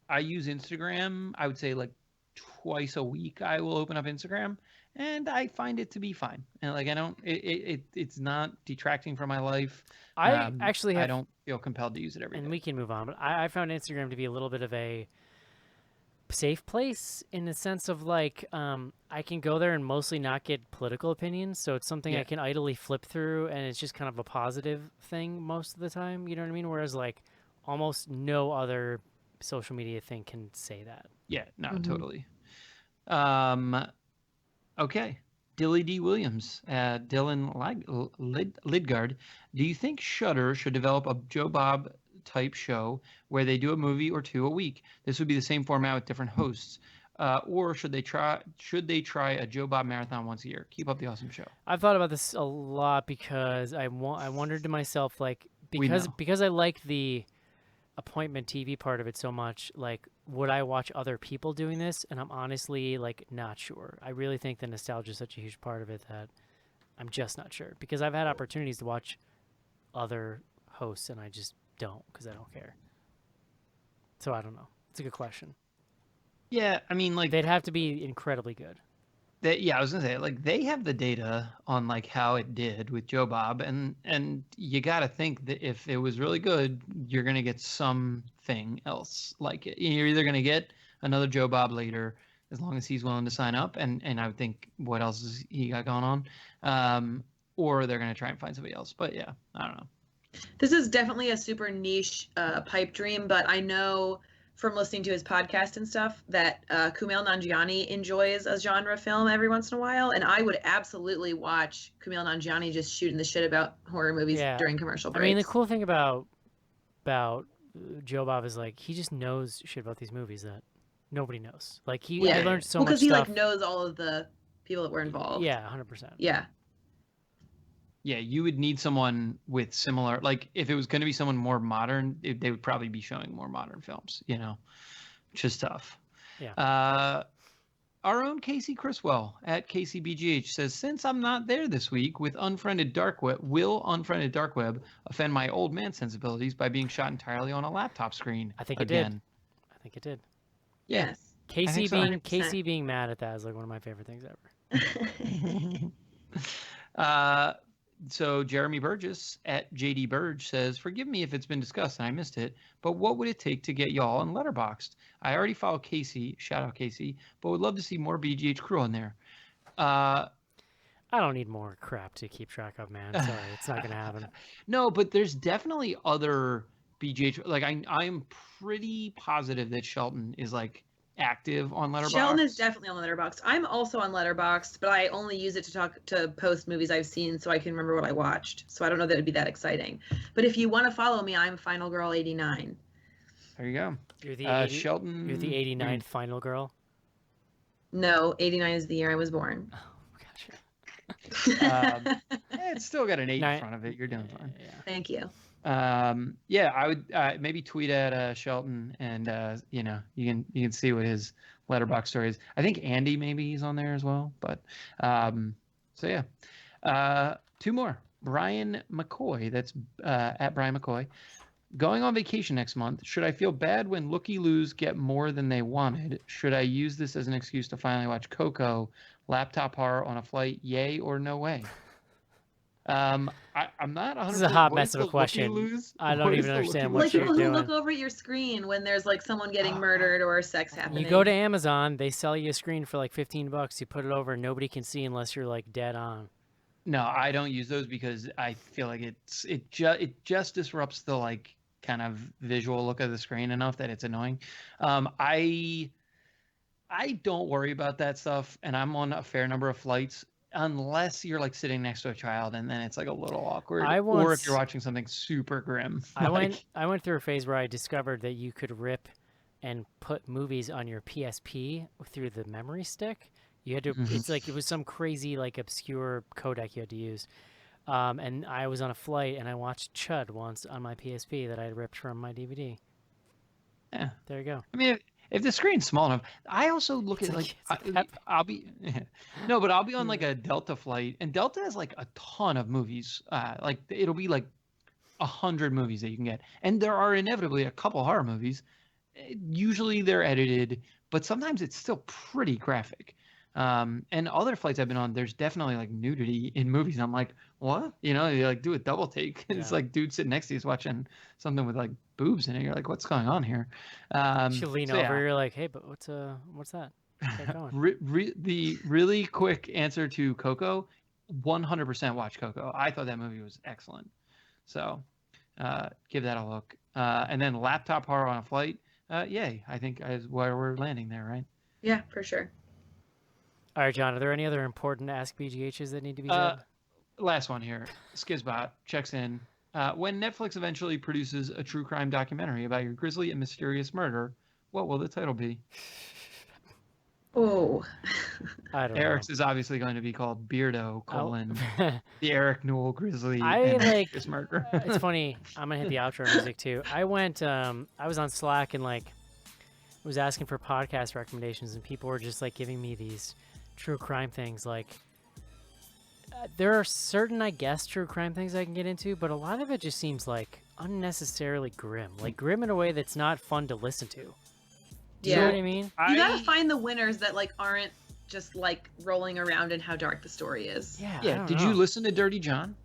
I use Instagram. I would say like twice a week. I will open up Instagram, and I find it to be fine. And like I don't, it's not detracting from my life. I actually I have, don't feel compelled to use it every and day. we can move on. But I found Instagram to be a little bit of a safe place in the sense of like I can go there and mostly not get political opinions, so it's something I can idly flip through, and it's just kind of a positive thing most of the time. You know what I mean? Whereas like almost no other social media thing can say that. Yeah, no, Mhm. totally. Okay. Dilly D. Williams, Dylan Lidgard. Do you think Shudder should develop a Joe Bob type show where they do a movie or two a week? This would be the same format with different hosts. Or should they try a Joe Bob marathon once a year? Keep up the awesome show. I've thought about this a lot because I wondered to myself like We know. because I like the appointment TV part of it so much, like would I watch other people doing this? And I'm honestly like not sure. I really think the nostalgia is such a huge part of it that I'm just not sure, because I've had opportunities to watch other hosts and I just don't, because I don't care. So I don't know. It's a good question. Yeah, I mean, like They'd have to be incredibly good. yeah, I was gonna say like they have the data on like how it did with Joe Bob, and you got to think that if it was really good, you're gonna get something else like it. You're either gonna get another Joe Bob later, as long as he's willing to sign up, and I would think what else has he got going on, or they're gonna try and find somebody else. But yeah, I don't know. This is definitely a super niche pipe dream, but I know from listening to his podcast and stuff that Kumail Nanjiani enjoys a genre film every once in a while, and I would absolutely watch Kumail Nanjiani just shooting the shit about horror movies Yeah. during commercial I breaks. mean, the cool thing about Joe Bob is like he just knows shit about these movies that nobody knows. Like I learned so much because he stuff. like knows all of the people that were involved. Yeah, 100%. Yeah. Yeah, you would need someone with similar, like if it was going to be someone more modern, they would probably be showing more modern films, which is tough. Yeah. Our own Casey Criswell at Casey BGH says, since I'm not there this week with Unfriended Dark Web, will Unfriended Dark Web offend my old man sensibilities by being shot entirely on a laptop screen? I think it again? did. I think it did. Yeah. Yes. Casey so. being 100%. Casey being mad at that is like one of my favorite things ever. So Jeremy Burgess at JD Burge says, forgive me if it's been discussed and I missed it, but what would it take to get y'all on Letterboxd? I already follow Casey, shout out Casey, but would love to see more BGH crew on there. I don't need more crap to keep track of, man. Sorry, it's not gonna happen. No, but there's definitely other BGH. Like I'm pretty positive that Shelton is like active on Letterboxd. Shelton is definitely on Letterboxd. I'm also on Letterboxd, but I only use it to post movies I've seen so I can remember what I watched. So I don't know that it'd be that exciting. But if you want to follow me, I'm Final Girl 89. There you go. You're the Shelton. You're the 89th final girl. No, 89 is the year I was born. Oh, gotcha. It's still got an 8 in Nine- front of it. You're doing fine. Yeah. Thank you. Yeah, I would maybe tweet at Shelton, and you can see what his letterbox story is. I think Andy maybe he's on there as well. But so yeah, 2 more. Brian McCoy, that's at Brian McCoy. Going on vacation next month. Should I feel bad when looky-loos get more than they wanted? Should I use this as an excuse to finally watch Coco? Laptop horror on a flight? Yay or no way? I'm not 100%. This is a hot what mess is of a the question. looky-loos? I don't What even is the understand looky-loos? what Like you're people who doing. look over at your screen when there's like someone getting murdered or sex happening. You go to Amazon, they sell you a screen for like $15. You put it over, and nobody can see unless you're like dead on. No, I don't use those because I feel like it just disrupts the like kind of visual look of the screen enough that it's annoying. I don't worry about that stuff, and I'm on a fair number of flights unless you're like sitting next to a child, and then it's like a little awkward. Or if you're watching something super grim. I went through a phase where I discovered that you could rip and put movies on your PSP through the memory stick. You had to. It's like it was some crazy like obscure codec you had to use. And I was on a flight and I watched Chud once on my PSP that I had ripped from my DVD. Yeah, there you go. I mean, If the screen's small enough, I also look at like I'll be no, but I'll be on like a Delta flight, and Delta has like a ton of movies. Like it'll be like 100 movies that you can get, and there are inevitably a couple horror movies. Usually they're edited, but sometimes it's still pretty graphic. And other flights I've been on, there's definitely like nudity in movies. And I'm like, what? You know, you like do a double take. And it's like dude sitting next to you is watching something with like boobs in it. You're like, what's going on here? You lean over. You're like, hey, but what's that? Get going. The really quick answer to Coco, 100% watch Coco. I thought that movie was excellent. So give that a look. And then laptop horror on a flight. Yay. I think is where we're landing there, right? Yeah, for sure. All right, John, are there any other important Ask BGHs that need to be said? Last one here. Skizbot checks in. When Netflix eventually produces a true crime documentary about your grisly and mysterious murder, what will the title be? Oh. I don't Eric's know. is obviously going to be called Beardo, the Eric Newell Grizzly murder. It's funny. I'm going to hit the outro music, too. I went, I was on Slack and, like, was asking for podcast recommendations, and people were just, like, giving me these true crime things. Like, there are certain, I guess, true crime things I can get into, but a lot of it just seems, like, unnecessarily grim. Like, grim in a way that's not fun to listen to. Do you know what I mean? You gotta find the winners that like aren't just like rolling around in how dark the story is. Yeah. Did you listen to Dirty John?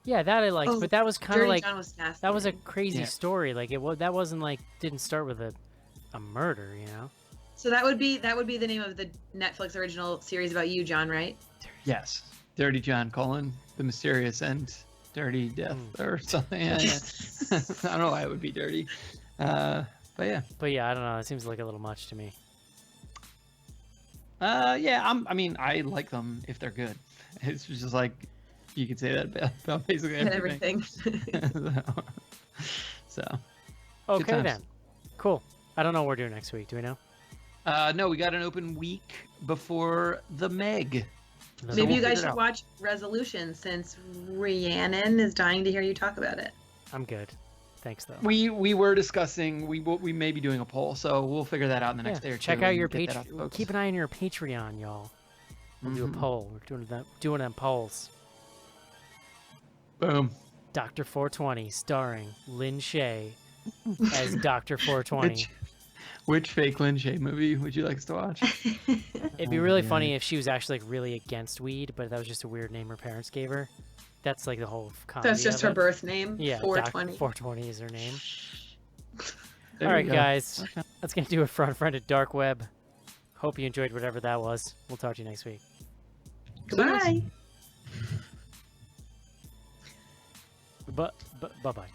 Yeah, that I liked, but that was kind of like John was that was a crazy story. Like that wasn't like didn't start with a murder, you know. So that would be the name of the Netflix original series about you, John, right? Yes, Dirty John: the mysterious and dirty death or something. Yeah. I don't know why it would be dirty. But yeah, I don't know. It seems like a little much to me. I mean, I like them if they're good. It's just like you could say that about basically everything. So. Okay then. Cool. I don't know what we're doing next week. Do we know? No, we got an open week before the Meg. Maybe you guys should watch Resolution since Rhiannon is dying to hear you talk about it. I'm good. Thanks, though. We were discussing we may be doing a poll, so we'll figure that out in the next day or two. Check out your Patreon. Keep an eye on your Patreon, y'all. We'll do a poll. We're doing them polls. Boom. Dr. 420, starring Lin Shaye as Dr. 420. Which fake Lin Shaye movie would you like us to watch? It'd be really funny if she was actually like really against weed, but that was just a weird name her parents gave her. That's like the whole comedy. That's just her birth name. Yeah, 420. 420 is her name. All right, guys. Okay. That's going to do it for Unfriended Dark Web. Hope you enjoyed whatever that was. We'll talk to you next week. Goodbye. Bye-bye.